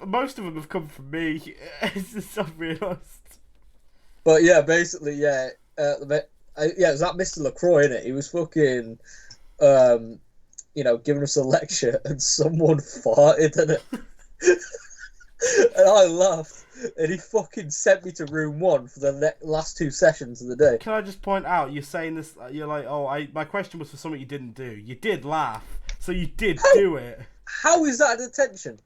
Most of them have come from me. It's just I've realised. But yeah, basically, yeah, it was that Mr. LaCroix, innit? He was fucking, you know, giving us a lecture, and someone farted in it. And I laughed, and he fucking sent me to room 1 for the last 2 sessions of the day. Can I just point out, you're saying this, you're like, my question was for something you didn't do. You did laugh, so you did do it. How is that a detention?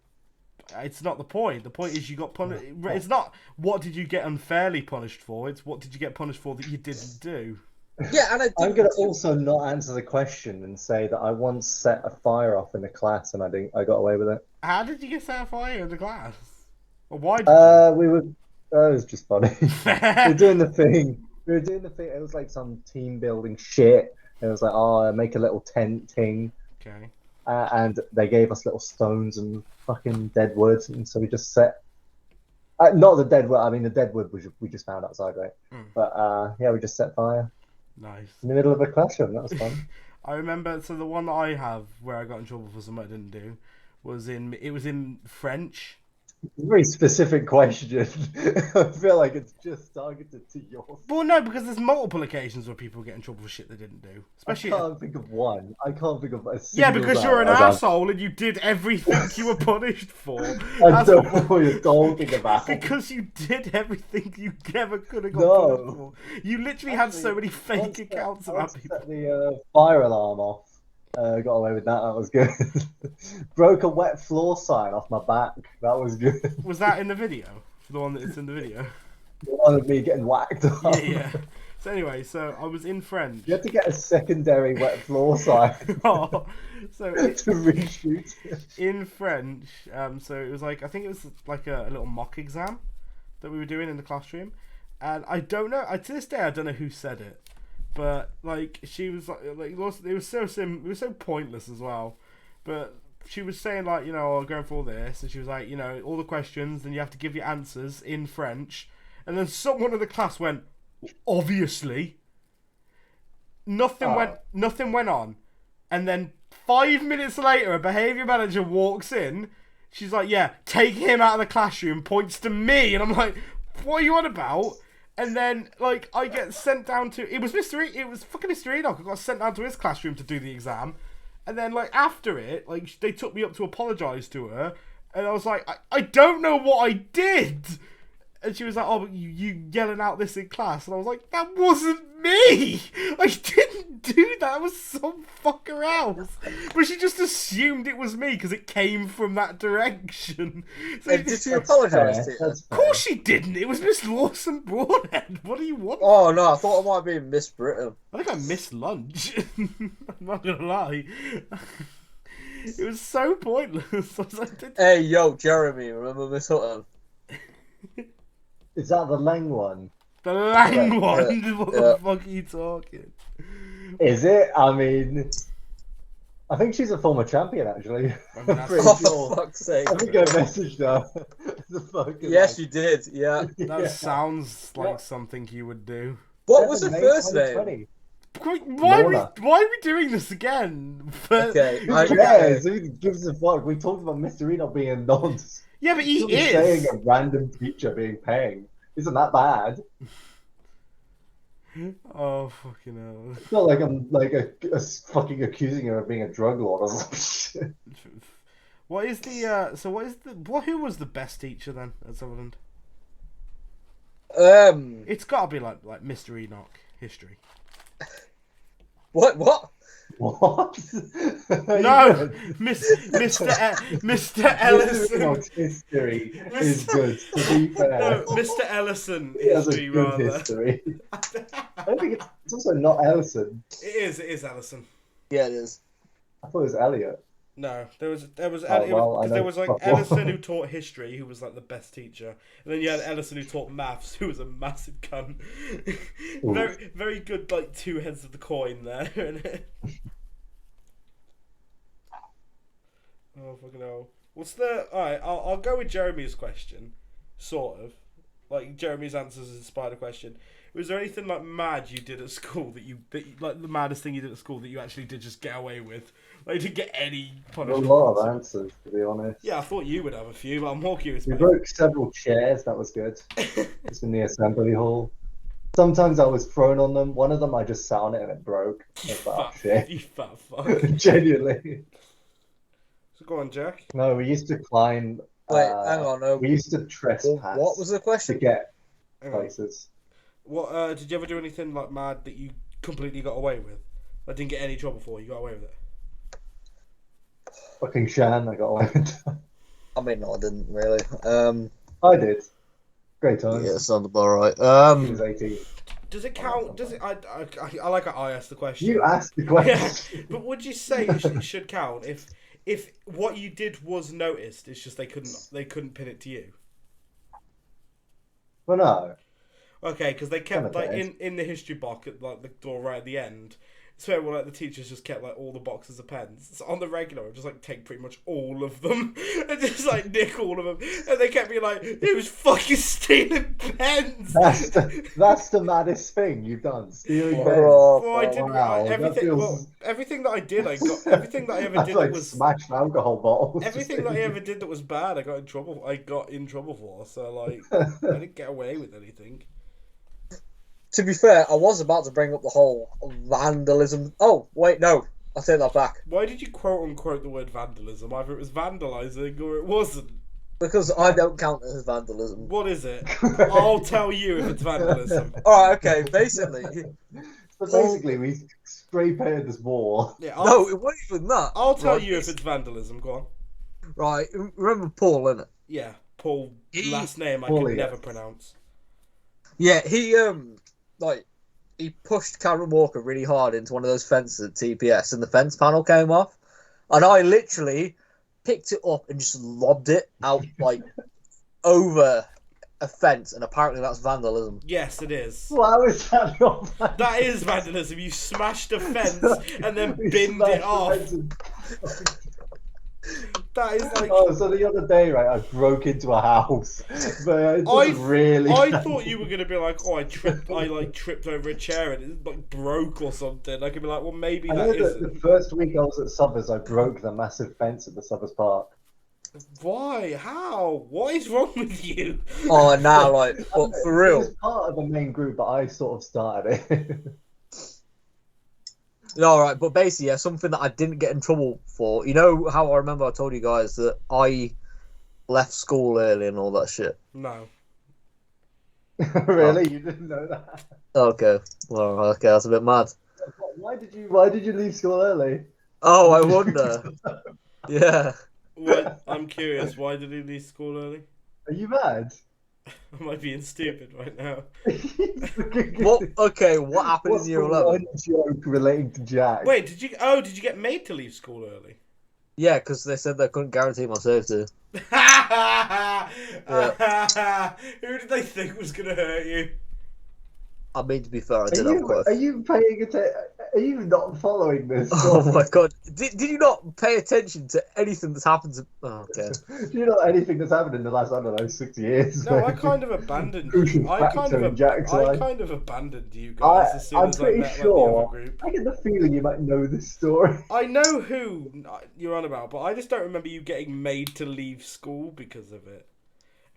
It's not the point. The point is you got punished. It's not what did you get unfairly punished for. It's what did you get punished for that you didn't do. Yeah, and I'm going to also not answer the question and say that I once set a fire off in a class and I got away with it. How did you get set on fire in the class? Or why did you? It was just funny. we were doing the thing. It was like some team building shit. It was like, oh, make a little tent thing. Okay. And they gave us little stones and fucking dead wood, and so we just set. Not the dead wood. I mean, the dead wood we just found outside, right? But yeah, we just set fire Nice. in the middle of a classroom. That was fun. I remember. So the one that I have where I got in trouble for something I didn't do was in French. Very specific question. I feel like it's just targeted to yours. Well, no, because there's multiple occasions where people get in trouble for shit they didn't do. Especially. I can't think of one. I can't think of a Yeah, single because time you're an I've done. asshole and you did everything you were punished for. I That's don't know what you're talking about. Because you did everything you never could have got No. punished for. You literally had so many fake Once accounts set- about once people. set the fire alarm off. Got away with that. That was good. Broke a wet floor sign off my back. That was good. Was that in the video? The one that's in the video? The one of me getting whacked up. Yeah. So anyway, so I was in French. You had to get a secondary wet floor sign Oh, so to reshoot it. in French, so it was like, I think it was like a little mock exam that we were doing in the classroom, and I don't know, to this day I don't know who said it, but like she was like it was so pointless as well, but she was saying like, you know, going for all this, and she was like, you know, all the questions, then you have to give your answers in French, and then someone in the class went, obviously. Nothing went on, and then 5 minutes later, a behaviour manager walks in. She's like, "Yeah, take him out of the classroom." Points to me, and I'm like, "What are you on about?" And then like I get sent down to it was fucking Mr. Enoch. I got sent down to his classroom to do the exam, and then like after it, like they took me up to apologise to her, and I was like, I don't know what I did. And she was like, "Oh, but you yelling out this in class," and I was like, "That wasn't me. I didn't do that. That was some fucker else." But she just assumed it was me because it came from that direction. So Did she apologise to you? of course she didn't. It was Miss Lawson Broadhead. What do you want? Oh no, I thought it might be Miss Britain. I think I missed lunch. I'm not gonna lie. It was so pointless. I was like, Hey, yo, Jeremy, remember Miss Hutton? Is that the Lang one? the Lang Yeah, one. yeah, What yeah. the fuck are you talking? Is it? I mean, I think she's a former champion, actually. I mean, that's- Pretty Oh, sure. for fuck's sake. I think I messaged her. The fucking, Yes, like, you did, yeah. That yeah. sounds like What? something you would do. What was her 7 May first name? 2020. Why are Lorna. we doing this again? Okay, Who cares? Who gives a fuck? We talked about Mr. Enoch being a nonce. Yeah, but he Just is. saying a random teacher being paying isn't that bad. Oh fucking hell! It's not like I'm like a fucking accusing him of being a drug lord or some shit. What is the who was the best teacher then at Sutherland? It's got to be like Mr. Enoch history. What? What? No, Mr. Ellison. Enoch's history is good. To be fair, No, Mr. Ellison he has a history good rather. history. I don't think it's also not Ellison. It is Ellison. Yeah, it is. I thought it was Elliot. No, there was well, I know there was like fuck all. Ellison who taught history, who was like the best teacher, and then you had Ellison who taught maths, who was a massive cunt. very very good, like two heads of the coin there. Oh fucking hell! What's the? All right, I'll go with Jeremy's question, sort of. Like Jeremy's answers inspired a question. Was there anything like mad you did at school like the maddest thing you did at school that you actually did just get away with? Like you didn't get any A punishment. lot of answers, to be honest. Yeah, I thought you would have a few, but I'm more curious. We about broke several chairs. That was good. Just in the assembly hall. Sometimes I was thrown on them. One of them I just sat on it and it broke. I was like, oh, shit. You fat fuck. Genuinely. So go on, Jack. No, we used to climb. Wait, hang on. No. We used to trespass. What was the to question? get Hang on. places? What did you ever do anything like mad that you completely got away with? I didn't get any trouble for. You got away with it. Fucking Shan, I got away with. I mean, no, I didn't really. I did. Great time. Yeah, sounds about right. He was 18. Does it count? Does it? I like how I asked the question. You asked the Yeah, question. but would you say it should count if what you did was noticed? It's just they couldn't pin it to you. Well, no. Okay, because they kept Kinda like bad. in the history box at like the door right at the end. So well, like the teachers just kept like all the boxes of pens. So on the regular, I'd just like take pretty much all of them and just like nick all of them. And they kept being like, "He was fucking stealing pens." That's the maddest thing you've done. Stealing pens. Well, I did Wow, that everything. feels- Well, everything that I did, I got everything that I ever That's did like that was smashed alcohol bottles. everything that I ever did that was bad. I got in trouble. For. So like, I didn't get away with anything. To be fair, I was about to bring up the whole vandalism. Oh, wait, no. I'll take that back. Why did you quote unquote the word vandalism? Either it was vandalizing or it wasn't. Because I don't count it as vandalism. What is it? I'll tell you if it's vandalism. Alright, okay, basically. So basically, we spray painted this wall. Yeah, No, it wasn't even that. I'll tell Right, you if it's vandalism. Go on. Right, remember Paul, innit? Yeah, Paul. Last name I Paul, can yes. never pronounce. Yeah, he pushed Karen Walker really hard into one of those fences at TPS and the fence panel came off. And I literally picked it up and just lobbed it out, like, over a fence, and apparently that's vandalism. Yes, it is. Wow, is that not bad? That is vandalism. You smashed a fence and then We binned smashed it the off. fence and- That is like. Oh, so the other day, right, I broke into a house, but it doesn't really. I thought you were gonna be like, oh, I tripped over a chair and it like broke or something. I could be like, well, maybe I that know that isn't. the first week I was at Subbers, I broke the massive fence at the Subbers Park. Why? How? What is wrong with you? Oh, now, like, but for It real. was part of a main group, but I sort of started it. Alright, but basically, yeah, something that I didn't get in trouble for. You know how I remember I told you guys that I left school early and all that shit? No. Really, you didn't know that? Okay, well, okay, that's a bit mad. Why did you leave school early? Oh, I wonder. Yeah. What? I'm curious. Why did he leave school early? Are you mad? Am I being stupid right now? What? Okay, what happened What's in year the 11? one joke relating to Jack? Wait, did you get made to leave school early? Yeah, because they said they couldn't guarantee my safety. Who did they think was gonna hurt you? I mean, to be fair, I did have quite Are you paying attention? Are you not following this? Oh my god! Did you not pay attention to anything that's happened to? Oh, okay. Do you know anything that's happened in the last, I don't know, 6 years? No, I kind of abandoned Crucial you. I kind factor in Jack's of life. abandoned you guys as soon I'm as I pretty met like, the sure. other group. I get the feeling you might know this story. I know who you're on about, but I just don't remember you getting made to leave school because of it.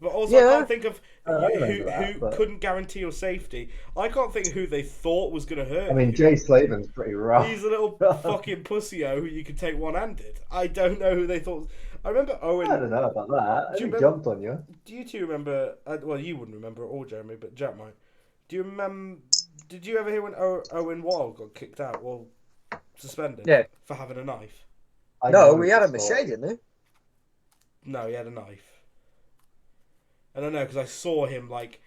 But also, I Yeah. can't think of I who remember that, but- couldn't guarantee your safety. I can't think of who they thought was going to hurt I mean, you. Jay Slavin's pretty rough. He's a little fucking pussy-o who you could take one-handed. I don't know who they thought. I remember Owen. I don't know about that. Do you He remember- jumped on you. Do you two remember? Well, you wouldn't remember it all, Jeremy, but Jack might. Do you remember? Did you ever hear when Owen Wild got kicked out? Well, suspended. Yeah. For having a knife. I No, know we had a this story. machete, didn't No, he had a knife. And I know because I saw him like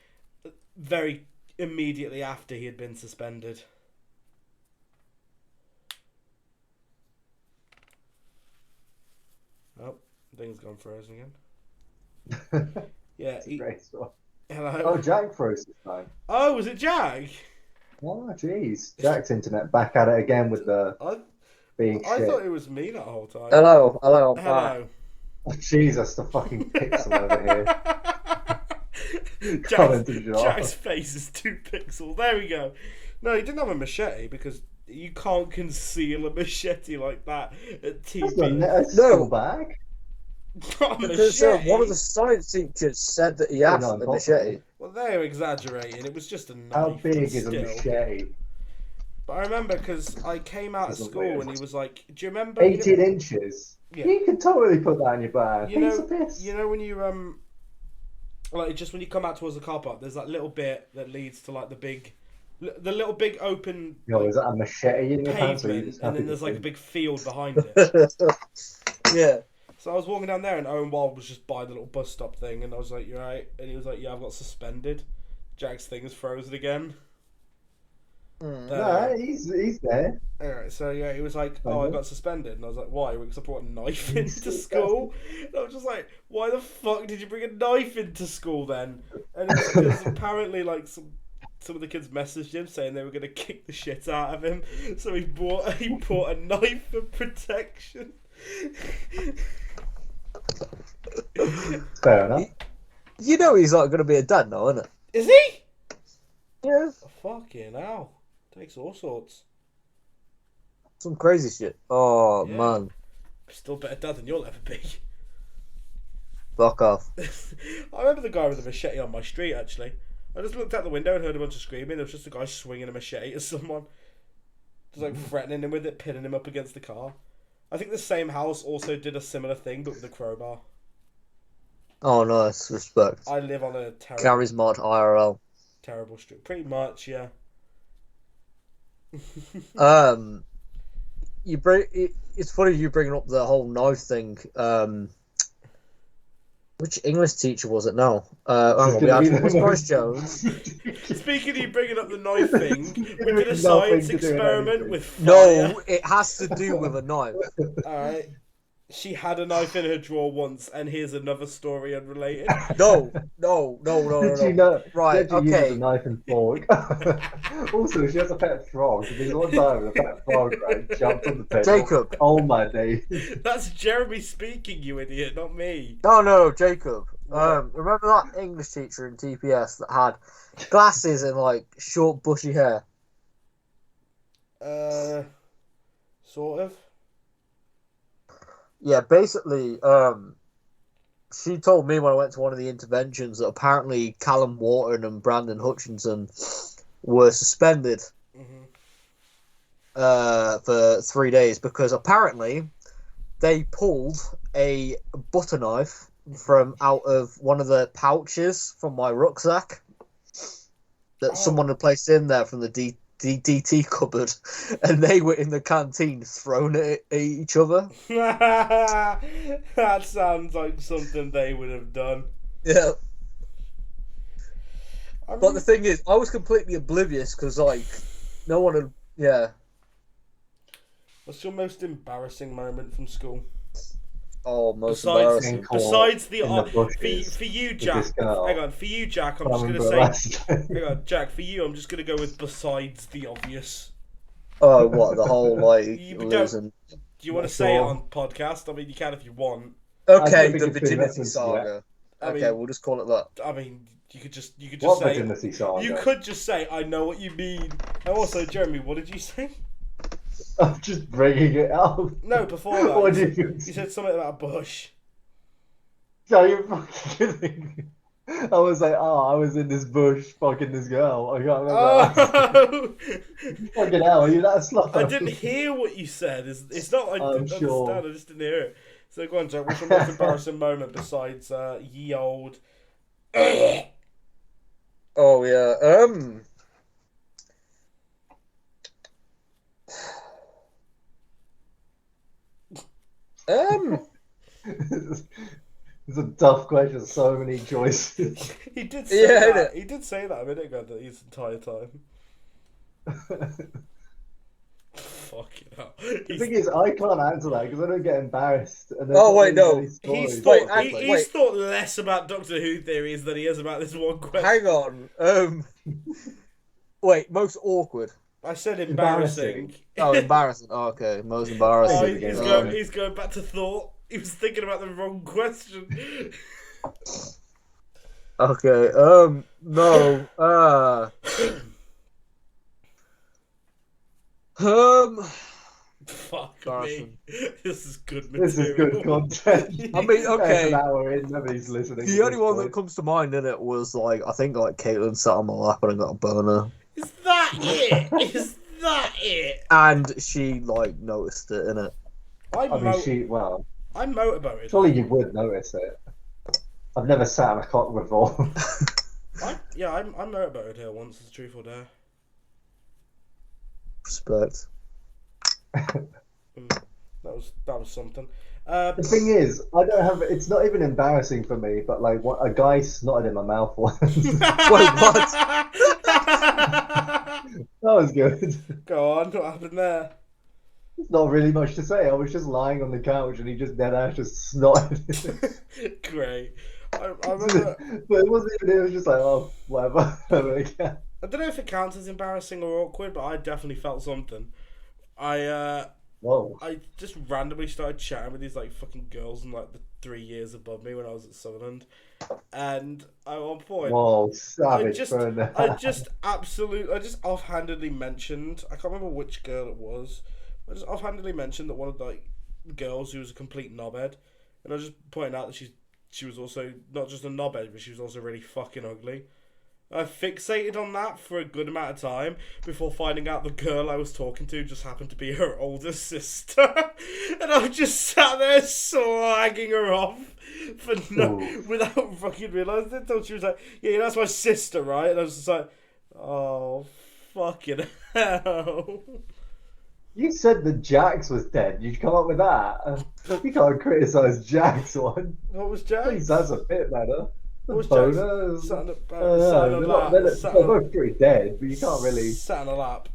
very immediately after he had been suspended. Oh, thing's gone frozen again. Yeah. It's a great story. Hello. Oh, Jack froze this time. Oh, was it Jack? Oh, jeez. Jack's internet back at it again with the I being I shit. thought it was me that whole time. Hello, hello. Hello. Oh, Jesus, the fucking pixel over here. Jack's, Commented it off. Jack's face is 2 pixels. There we go. No, he didn't have a machete because you can't conceal a machete like that at That's not TV. a school bag. Not a Because machete. one of the science teachers said that he Yeah, had no, the impossible. machete. Well, they're exaggerating. It was just a knife. How big is still. a machete? But I remember because I came out of Doesn't school weird. and he was like, "Do you remember?" 18 inches. Yeah. You can totally put that in your bag. You Piece know, of piss. you know when you like just when you come out towards the car park, there's that little bit that leads to like the little big open Yo, like, is that a machete in your pants? Or are you pavement, just and happy then to there's like a see? big field behind it. Yeah. So I was walking down there, and Owen Wild was just by the little bus stop thing, and I was like, "You right?" And he was like, "Yeah, I've got suspended." Jack's thing is frozen again. No, he's there. Alright, so yeah, he was like, "Oh, I got suspended," and I was like, "Why?" Because I brought a knife You into still school. And I was just like, "Why the fuck did you bring a knife into school then?" And it's because apparently, like some of the kids messaged him saying they were gonna kick the shit out of him, so he bought a knife for protection. Fair enough. You know he's like going to be a dad now, isn't it? Is he? Yeah. Fucking hell! Takes all sorts. Some crazy shit. Oh, Yeah. man. Still better dad than you'll ever be. Fuck off. I remember the guy with the machete on my street, actually. I just looked out the window and heard a bunch of screaming. There was just a guy swinging a machete at someone. Just like threatening him with it, pinning him up against the car. I think the same house also did a similar thing, but with a crowbar. Oh, nice. Respect. I live on a terrible, Gary's mod IRL. terrible street. Pretty much, yeah. It's funny you bringing up the whole knife thing. Which English teacher was it now? Hang on, we had was Boris Jones. Speaking of you bringing up the knife thing, we did a Nothing science to do with experiment anything. with fire. No, it has to do with a knife. Alright. She had a knife in her drawer once, and here's another story unrelated. No. Did you No. know? Right, Did you use okay. a knife and fork? Also, she has a pet frog. There's one time with a pet frog, right? Jumped on the table. Jacob. Oh my days. That's Jeremy speaking, you idiot, not me. No, Jacob. Remember that English teacher in TPS that had glasses and like short bushy hair? Sort of. Yeah, basically, she told me when I went to one of the interventions that apparently Callum Wharton and Brandon Hutchinson were suspended for 3 days because apparently they pulled a butter knife from out of one of the pouches from my rucksack that someone had placed in there from the DT cupboard, and they were in the canteen thrown at each other. That sounds like something they would have done. Yeah. I But mean, the thing is, I was completely oblivious because, like, no one had. Yeah. what's your most embarrassing moment from school? Oh, most Besides- embarrassing. Caught Besides the in the bushes for you, with Jack. this girl. Hang on, for you, Jack. I'm just From gonna say. burlesque. Hang on, Jack. For you, I'm just gonna go with besides the obvious. Oh, what, the whole, like, You don't- losing... Do you want Not to say it sure. on podcast? I mean, you can if you want. Okay, think the it's been virginity referenced saga. I Okay, mean- we'll just call it that. I mean, you could just What say virginity saga? you could just say I know what you mean. And also, Jeremy, what did you say? I'm just bringing it up. No, before that, What you, do you you said something about a bush. Are you fucking kidding me? I was like, oh, I was in this bush fucking this girl. I can't remember. Oh, Fucking hell, are you that slow? I didn't hear what you said. It's not I I'm didn't sure. understand. I just didn't hear it. So go on, Jack. What's your most embarrassing moment besides ye old? Oh, yeah, It's a tough question. So many choices. He did say Yeah, that. innit? He did say that a minute ago. That his entire time. Fucking hell. The thing is, I can't answer that because I don't get embarrassed. And there's Oh, not wait, really no. many stories. He's Wait, thought, he's wait. thought less about Doctor Who theories than he has about this one question. hang on. Wait, most awkward. I said embarrassing. Embarrassing. Oh, embarrassing. Oh, okay, most Oh, embarrassing. he's going back to thought. He was thinking about the wrong question. Okay, no, Fuck me. Embarrassing. This is good material. This is good content. I mean, okay. An hour in, nobody's listening. The only one that comes to mind in it was like I think like Caitlin sat on my lap and I got a boner, Is that it? Is that it? and she like noticed it in it. I'm, I mean, I'm motorboated. surely you would notice it. I've never sat on a cock before. I'm motorboated here once, as a truth or dare. Respect. That was something. The thing is, I don't have. It's not even embarrassing for me, but like, what a guy snotted in my mouth once. Wait, what? That was good. Go on, what happened there? There's not really much to say. I was just lying on the couch and he just dead ass just snotted. Great. I remember. But it wasn't even. It was just like, oh, whatever. Yeah. I don't know if it counts as embarrassing or awkward, but I definitely felt something. Whoa. I just randomly started chatting with these like fucking girls in like the 3 years above me when I was at Sutherland, and at one point, Whoa, savage. I just offhandedly mentioned, I can't remember which girl it was. I just offhandedly mentioned that one of like the girls who was a complete knobhead, and I was just pointing out that she was also not just a knobhead, but she was also really fucking ugly. I fixated on that for a good amount of time before finding out the girl I was talking to just happened to be her older sister. And I just sat there slagging her off without fucking realising it until she was like, yeah, that's my sister, right? And I was just like, oh, fucking hell. You said that Jax was dead. You'd come up with that. You can't criticise Jax one. What was At Jack? least that's a bit better. What was Boners. Jack? Sat on They're both pretty dead, but you can't really. Sat on a lap.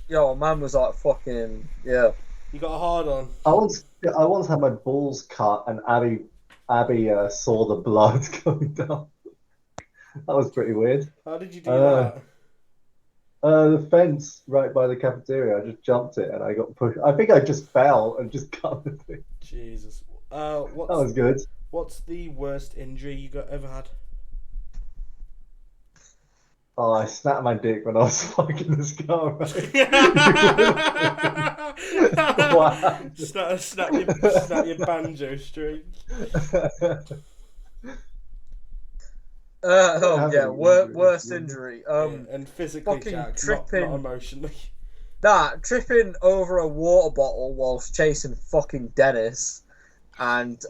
Yo, man was like fucking yeah. You got a hard on. I once had my balls cut, and Abby saw the blood coming down. That was pretty weird. How did you do that? The fence right by the cafeteria. I just jumped it, and I got pushed. I think I just fell and just cut the thing. Jesus. That was good. What's the worst injury you ever had? Oh, I snapped my dick when I was fucking this girl. Right? Wow. Snap your banjo string. Worst injury. And physically, fucking Jack, tripping. not emotionally. Tripping over a water bottle whilst chasing fucking Dennis, and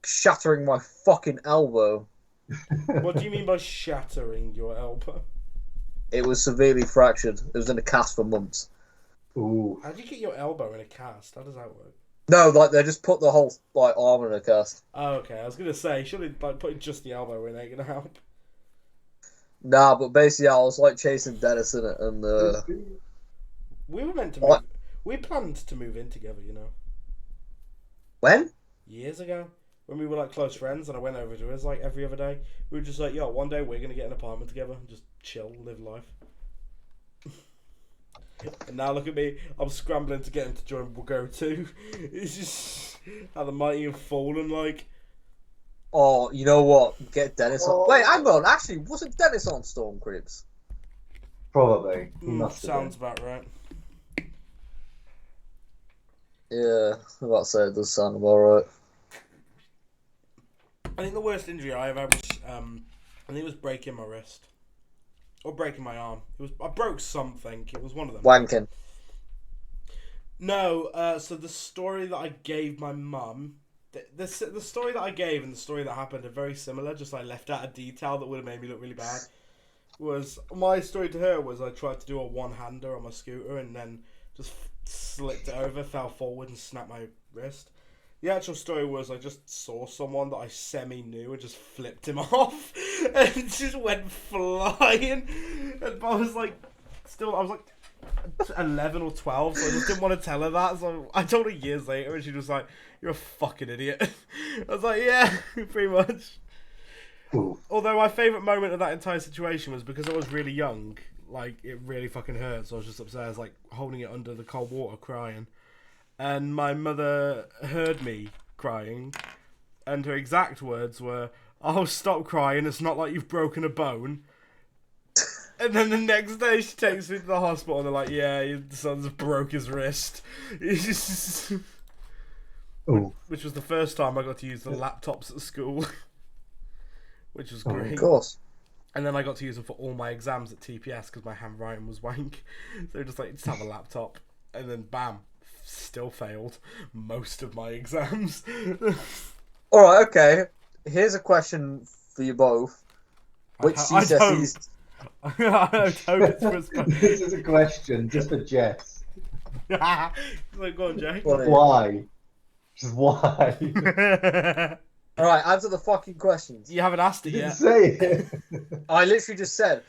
shattering my fucking elbow. What do you mean by shattering your elbow? It was severely fractured. It was in a cast for months. Ooh. How do you get your elbow in a cast? How does that work? No, like they just put the whole like arm in a cast. Oh, okay. I was gonna say, surely like putting just the elbow in ain't gonna help. Nah, but basically, I was like chasing Dennis in it, and We were meant to move. We planned to move in together, you know. when? Years ago, when we were like close friends, and I went over to his like every other day. We were just like, yo, one day we're gonna get an apartment together and just chill, live life. And now look at me, I'm scrambling to get him to join Go 2. It's just how the mighty have fallen, like. Oh, you know what? Get Dennis on. Wait, hang on. Actually, wasn't Dennis on Storm Cribs? Probably. He must have Sounds been. about right. Yeah, I'm about to say it does sound about right. I think the worst injury I ever had was, I think it was breaking my wrist. Or breaking my arm. I broke something. It was one of them. Wanking. No, so the story that I gave my mum, the story that I gave and the story that happened are very similar, just I left out a detail that would have made me look really bad. Was my story to her was I tried to do a one-hander on my scooter and then just slipped it over, fell forward and snapped my wrist. The actual story was I just saw someone that I semi-knew and just flipped him off and just went flying. And I was like 11 or 12, so I just didn't want to tell her that. So I told her years later and she was like, "You're a fucking idiot." I was like, "Yeah, pretty much." Ooh. Although my favourite moment of that entire situation was because I was really young, like, it really fucking hurt, so I was just upstairs, like, holding it under the cold water, crying. And my mother heard me crying, and her exact words were, "Oh, stop crying, it's not like you've broken a bone." And then the next day she takes me to the hospital and they're like, "Yeah, your son's broke his wrist." Ooh. Which was the first time I got to use the laptops at school. Which was great. Of course. And then I got to use them for all my exams at TPS because my handwriting was wank. So just like, just have a laptop. And then bam, still failed most of my exams. Alright, okay. Here's a question for you both. Which GCSEs... I hope it's for This is a question just for Jess. Like, go on, Jay. Why? Just why? Alright, answer the fucking questions. You haven't asked it Didn't yet. say it. I literally just said...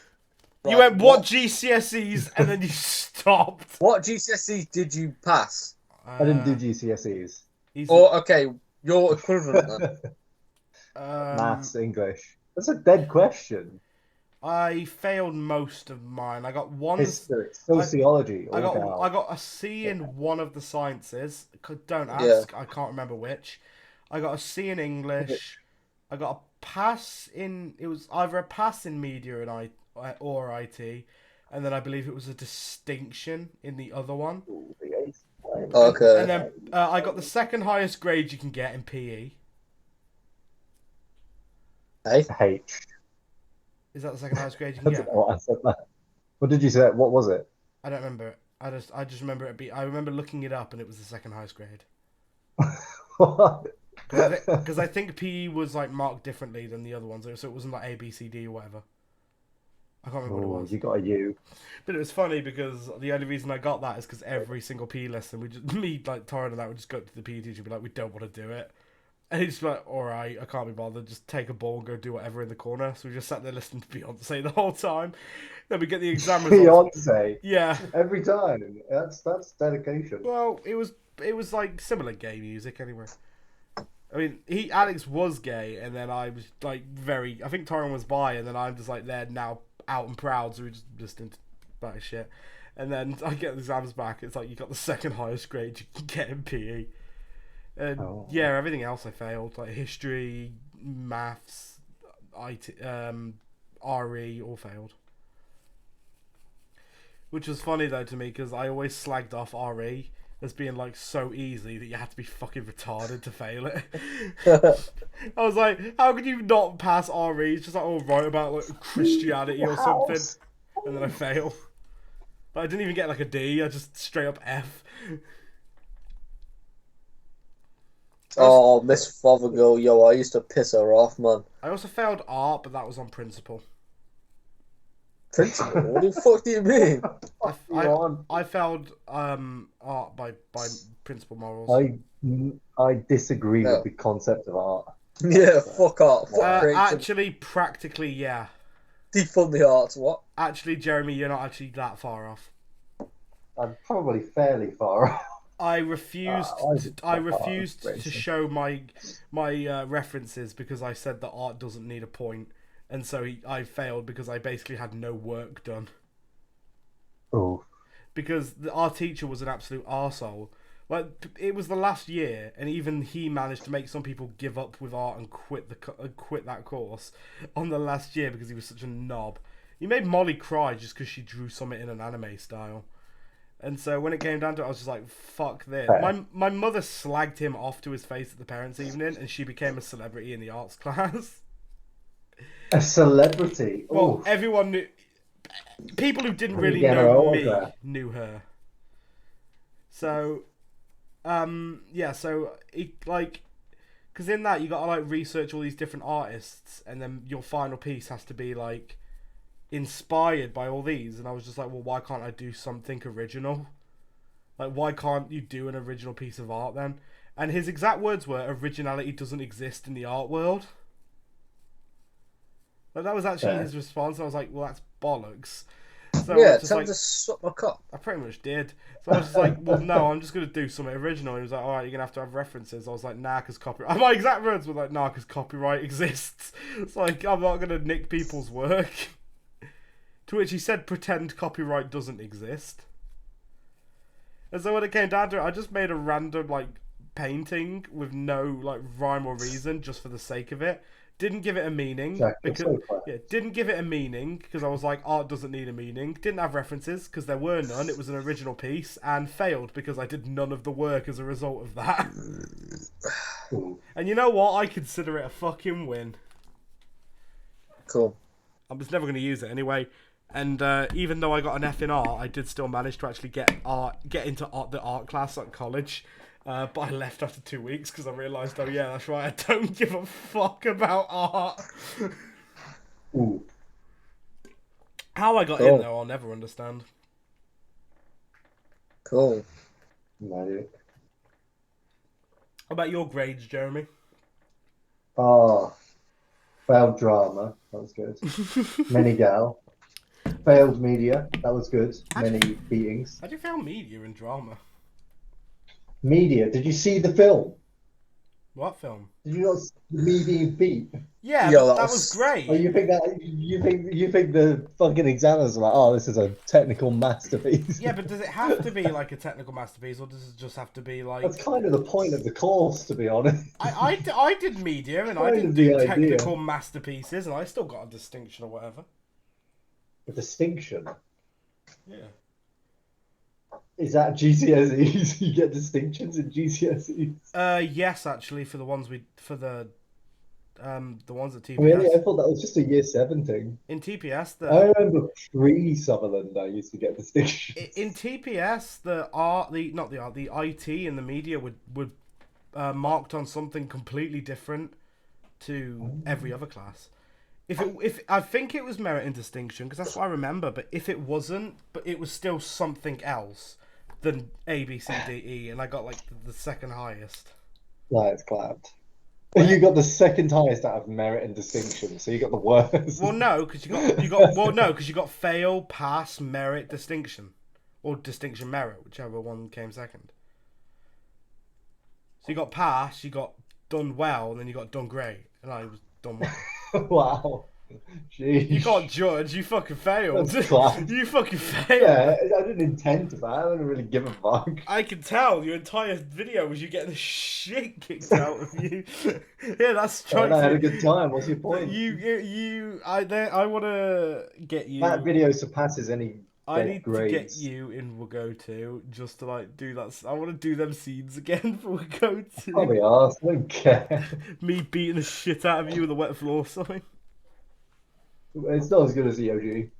You right, went, what GCSEs? And then you stopped. What GCSEs did you pass? I didn't do GCSEs. Or, okay, your equivalent then. Maths, English. That's a dead question. I failed most of mine. I got one. History, sociology. I all got a C in one of the sciences. Don't ask. I can't remember which. I got a C in English. I got a pass in. It was either a pass in media and or IT, and then I believe it was a distinction in the other one. Okay. And then I got the second highest grade you can get in PE. Hey? H. Is that the second highest grade you can That's get? what I said that. What did you say? What was it? I don't remember it. I just remember it. I remember looking it up, and it was the second highest grade. What? Because I think PE was like marked differently than the other ones, so it wasn't like A, B, C, D or whatever. I can't remember what it was. You got a U. But it was funny because the only reason I got that is because every single PE lesson, me, like Torrin and that would just go up to the PE teacher and be like, "We don't want to do it." And he's like, "Alright, I can't be bothered, just take a ball and go do whatever in the corner." So we just sat there listening to Beyonce the whole time. Then we get the exam results. Beyonce. Yeah. Every time. That's dedication. Well, it was like similar gay music anyway. I mean, Alex was gay, and then I was like I think Torrin was bi, and then I'm just like there now out and proud, so we just listened about his shit. And then I get the exams back, it's like you got the second highest grade you can get in PE. And yeah, everything else I failed, like history, maths, IT, RE, all failed. Which was funny though to me because I always slagged off RE as being like so easy that you had to be fucking retarded to fail it. I was like, how could you not pass RE? It's just like, oh, write about like Christianity or something, and then I fail. But I didn't even get like a D. I just straight up F. Oh, Miss Fothergill, yo, I used to piss her off, man. I also failed art, but that was on principle. Principal? What the fuck do you mean? I failed art by principal morals. I disagree with the concept of art. Yeah, fuck art. Actually, practically, yeah. Defund the arts, what? Actually, Jeremy, you're not actually that far off. I'm probably fairly far off. I refused to show my references because I said that art doesn't need a point, and so I failed because I basically had no work done. Oh. because our teacher was an absolute arsehole. Like, it was the last year, and even he managed to make some people give up with art and quit that course on the last year because he was such a knob. He made Molly cry just because she drew something in an anime style. And so when it came down to it, I was just like, fuck this. My mother slagged him off to his face at the parents' evening, and she became a celebrity in the arts class. A celebrity? Well, Oof. everyone knew... People who didn't Can you really get her know me autograph? knew her. So... yeah, so it, like, because in that you got to like research all these different artists, and then your final piece has to be like inspired by all these. And I was just like, well, why can't I do something original? Like, why can't you do an original piece of art then? And his exact words were, originality doesn't exist in the art world. Like, that was actually his response. I was like, well, that's bollocks. So Yeah, just tell like, him to suck my cock. I pretty much did. So I was just like, well, no, I'm just going to do something original. He was like, all right, you're going to have references. I was like, nah, because copyright... My exact words were like, nah, because copyright exists. It's like, I'm not going to nick people's work. To which he said, pretend copyright doesn't exist. And so when it came down to it, I just made a random, like, painting with no, like, rhyme or reason just for the sake of it. Didn't give it a meaning. Jack, Didn't give it a meaning because I was like, art doesn't need a meaning. Didn't have references because there were none. It was an original piece, and failed because I did none of the work as a result of that. And you know what? I consider it a fucking win. Cool. I was never going to use it anyway. And even though I got an F in art, I did still manage to actually get into the art class at college. But I left after 2 weeks because I realised, oh yeah, that's right, I don't give a fuck about art. Ooh. How I got in though, I'll never understand. Cool. No. How about your grades, Jeremy? Oh, failed drama. That was good. Many gal. Failed media. That was good. Many beatings. How do you fail media and drama? Media. Did you see the film? What film? Did you not see me being beat? Yeah, Yo, but that that was great. Oh, you think the fucking examiners are like, oh, this is a technical masterpiece? Yeah, but does it have to be like a technical masterpiece, or does it just have to be like? That's kind of the point of the course, to be honest. I did media, and I Kind didn't of the do idea. technical masterpieces, and I still got a distinction or whatever. A distinction. Yeah. Is that GCSEs? You get distinctions in GCSEs? Yes, actually, for the ones the ones at TPS. Really? I thought that was just a year 7 thing. In TPS, I remember pre-Sutherland, I used to get distinctions. in TPS, the IT and the media would marked on something completely different to every other class. If I think it was merit and distinction, because that's what I remember. But if it wasn't, but it was still something else than A, B, C, D, E, and I got like the second highest. Lights clapped. You got the second highest out of merit and distinction, so you got the worst. Well, no, because you got fail, pass, merit, distinction, or distinction merit, whichever one came second. So you got pass, you got done well, and then you got done great, and I was done well. Wow. Jeez. You can't judge. You fucking failed. That's class. You fucking failed. Yeah, I didn't intend to that. I didn't really give a fuck. I can tell your entire video was you getting the shit kicked out of you. Yeah, that's I had a true. good time. What's your point? I want to get you. That video surpasses any I need grades. to get you in We'll Go To just to like do that. I want to do them scenes again for We'll Go To. Probably asked. I don't care. Me beating the shit out of you with a wet floor sign. It's not as good as the OG.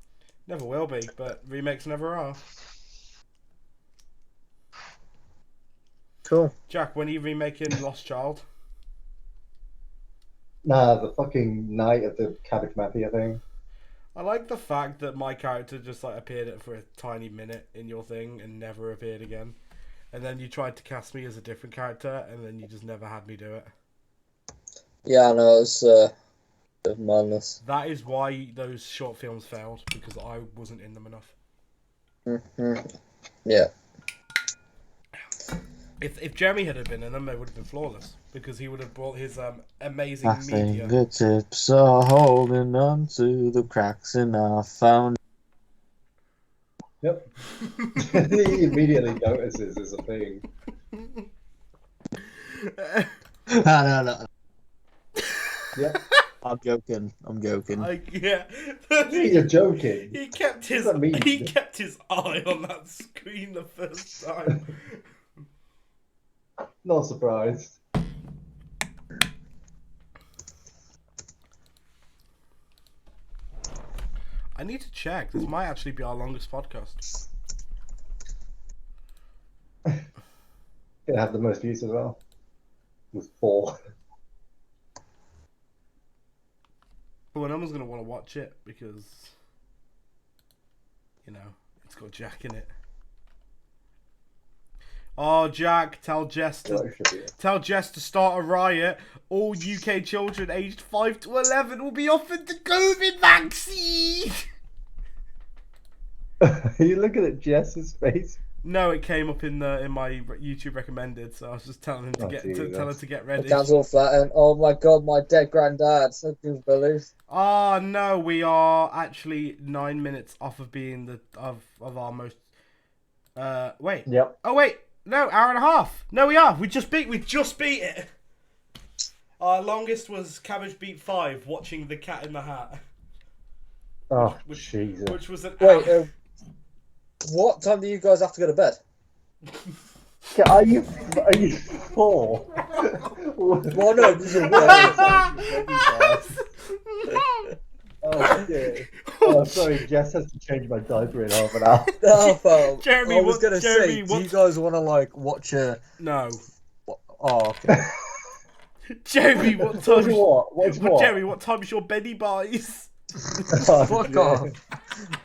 Never will be, but remakes never are. Cool. Jack, when are you remaking Lost Child? Nah, the fucking night of the Cabbage Mafia thing. I like the fact that my character just like appeared for a tiny minute in your thing and never appeared again. And then you tried to cast me as a different character, and then you just never had me do it. Yeah, I know, it's madness. That is why those short films failed, because I wasn't in them enough. Mm-hmm. Yeah. If Jeremy had been in them, they would have been flawless, because he would have brought his amazing My media. fingertips are holding on to the cracks in our found. Yep. He immediately notices there's a thing. No. Yep. I'm joking. Yeah. You're joking. He kept his What does that mean? he kept his eye on that screen the first time. Not surprised. I need to check. This might actually be our longest podcast. Gonna have the most views as well. With 4. But no one's gonna want to watch it because, you know, it's got Jack in it. Oh, Jack, tell Jess to start a riot. All UK children aged 5 to 11 will be offered the COVID vaccine. Are you looking at Jess's face? No, it came up in my YouTube recommended, so I was just telling him to tell her to get ready. Cancel flat and oh my god, my dead granddad. So believe. Oh no, we are actually 9 minutes off of being of our most. Wait. Yep. Oh wait, no, hour and a half. No, we are. We just beat it. Our longest was Cabbage Beap 5, watching The Cat in the Hat. Oh, Jesus. Which was an Wait, what time do you guys have to go to bed? Are you 4? Well, no, this is Oh, shit. Oh, sorry, Jess has to change my diaper in half an hour. No, fam. Jeremy, I was gonna say, Jeremy, do you guys want to like watch a? No. Oh, okay. Jeremy, what time? What? Jeremy, what time is your Benny buys? Oh, Fuck shit. off.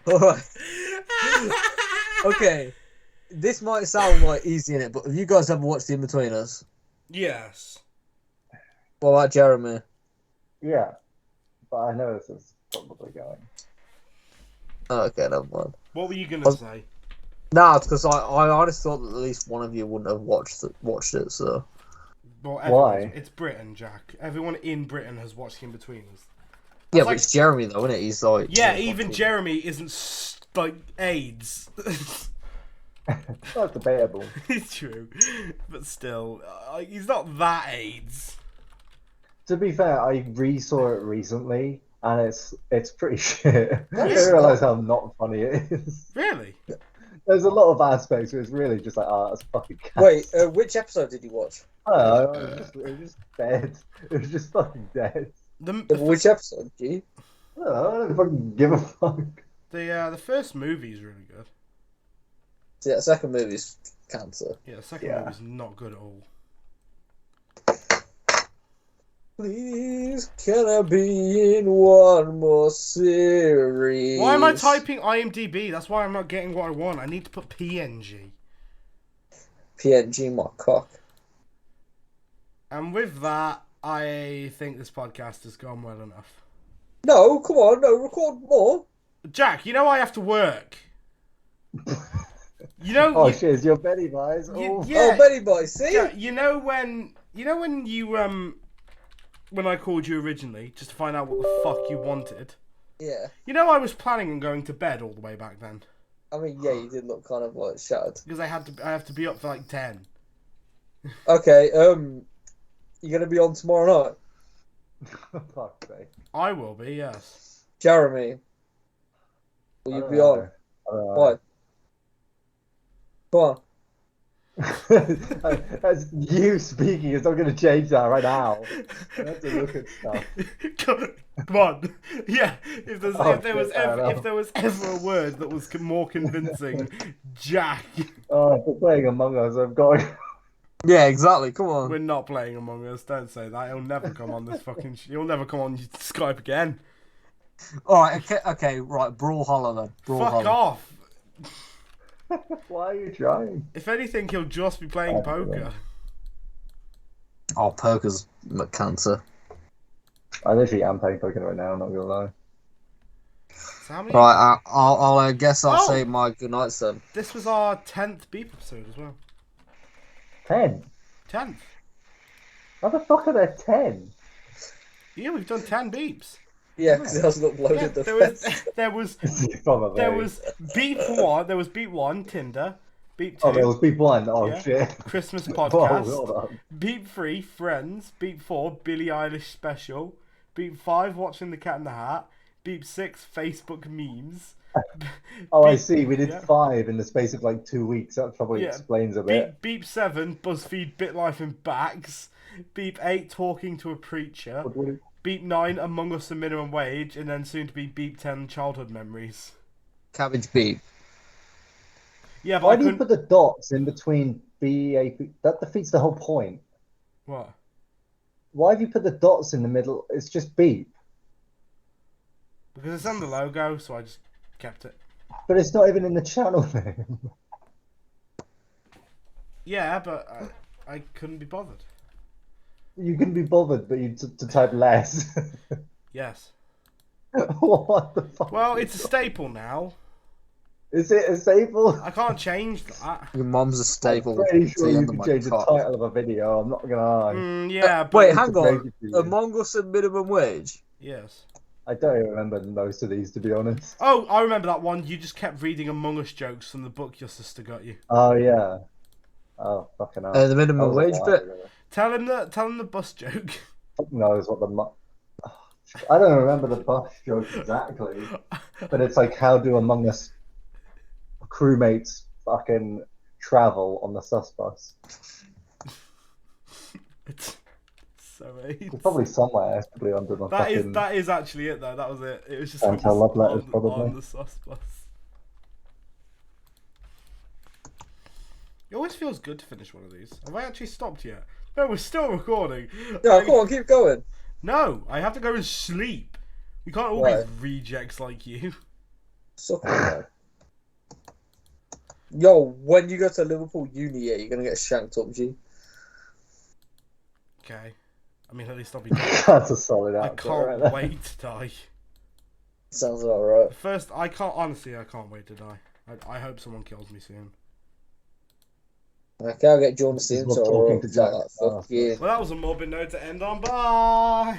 Alright. Okay. This might sound like easy in it, but have you guys ever watched The In-Betweeners? Yes. What about Jeremy? Yeah, but I know this is probably going. Oh, okay, never mind. What were you gonna say? Nah, it's because I honestly thought that at least one of you wouldn't have watched it, so. Well, Why? It's Britain, Jack. Everyone in Britain has watched In Betweeners. Yeah, like- but it's Jeremy though, isn't it? He's like. Yeah, even Jeremy isn't like AIDS. That's debatable. It's true, but still, he's not that AIDS. To be fair, I re-saw it recently, and it's pretty shit. I didn't realise how not funny it is. Really? There's a lot of aspects where it's really just like, that's fucking cats. Wait, which episode did you watch? I don't know, it was just dead. It was just fucking dead. Which episode, G? I don't fucking give a fuck. The first movie is really good. See, that second movie's cancer. Yeah, the second movie's not good at all. Please, can I be in one more series? Why am I typing IMDb? That's why I'm not getting what I want. I need to put PNG. PNG, my cock. And with that, I think this podcast has gone well enough. No, come on, no, record more. Jack, you know I have to work. You know. Oh shit, is your Betty Buys? Oh, Yeah. Oh, Betty Boy, see? Jack, you know when you when I called you originally just to find out what the fuck you wanted. Yeah. You know I was planning on going to bed all the way back then. I mean, yeah, you did look kind of like shattered. Because I have to be up for like 10. Okay, you gonna be on tomorrow night? fuck's sake. I will be, yes. Jeremy, will I you don't be know. on? I don't know. Why? Come on. That's you speaking. It's not going to change that right now. I have to look at stuff. Come on. Yeah, if there was shit, ever a word that was more convincing, Jack. Oh, for playing Among Us, I've got. Yeah, exactly. Come on. We're not playing Among Us. Don't say that. He'll never come on this fucking. He'll never come on Skype again. All right. Okay. Right. Brawlhalla then. Fuck off. Why are you trying? If anything, he'll just be playing poker. Oh, poker's cancer. I literally am playing poker right now. I'm not gonna lie. So how many? Right. I guess I'll Oh! say my goodnights then. This was our 10th beep episode as well. 10. 10th. How the fuck are there 10? Yeah, we've done 10 beeps. Yeah, because it hasn't Yeah, uploaded the there was Probably. there was B.E.A.P. There was B.E.A.P. Tinder, B.E.A.P. 2. Oh, there was B1. Oh Yeah. shit. Christmas Whoa, podcast. hold on. B.E.A.P. 3 Friends. B.E.A.P. 4 Billie Eilish Special. B.E.A.P. 5 Watching the Cat in the Hat. B.E.A.P. 6 Facebook memes. Oh, I Beep- see. We did yeah. 5 in the space of like 2 weeks. That probably Yeah. explains a bit. Beep 7 BuzzFeed BitLife and Backs. Beep 8 Talking to a Preacher. What would it- Beep 9 Among Us and Minimum Wage, and then soon to be Beep 10 Childhood Memories. Cabbage Beap. Yeah, but Why I do you couldn't. put the dots in between B.E.A.P? That defeats the whole point. What? Why have you put the dots in the middle? It's just beep. Because it's on the logo, so I just kept it. But it's not even in the channel name. Yeah, but I couldn't be bothered. You can be bothered, but you to type less. Yes. What the fuck? Well, it's a staple now. Is it a staple? I can't change that. Your mom's a staple. I'm pretty to sure the you end of can my change the cock. title of a video. I'm not gonna lie. Yeah, but Wait, it's hang a on. crazy for you. Among Us and Minimum Wage? yes. I don't even remember most of these, to be honest. Oh, I remember that one. You just kept reading Among Us jokes from the book your sister got you. Oh yeah. Oh fucking hell. The That minimum was a wage while bit? ago. Tell him the bus joke. Fuck knows what I don't remember the bus joke exactly, but it's like, how do Among Us crewmates fucking travel on the sus bus? It's so AIDS. It's probably somewhere. It's probably under the fucking. That is actually it though. That was it. It was just Can't tell love letters, probably. on the sus bus. It always feels good to finish one of these. Have I actually stopped yet? No, we're still recording. Yeah, come on, keep going. No, I have to go and sleep. We can't all Right. be rejects like you. Suck it, man. Yo, when you go to Liverpool Uni, yeah, you're gonna get shanked up, G. Okay. I mean, at least I'll be dead. That's a solid I output can't right there. wait to die. Sounds alright. First, I can't wait to die. I hope someone kills me soon. Okay, I'll get John This is Cena what to talking to that Jack- fuck yeah. Well, that was a morbid note to end on. Bye!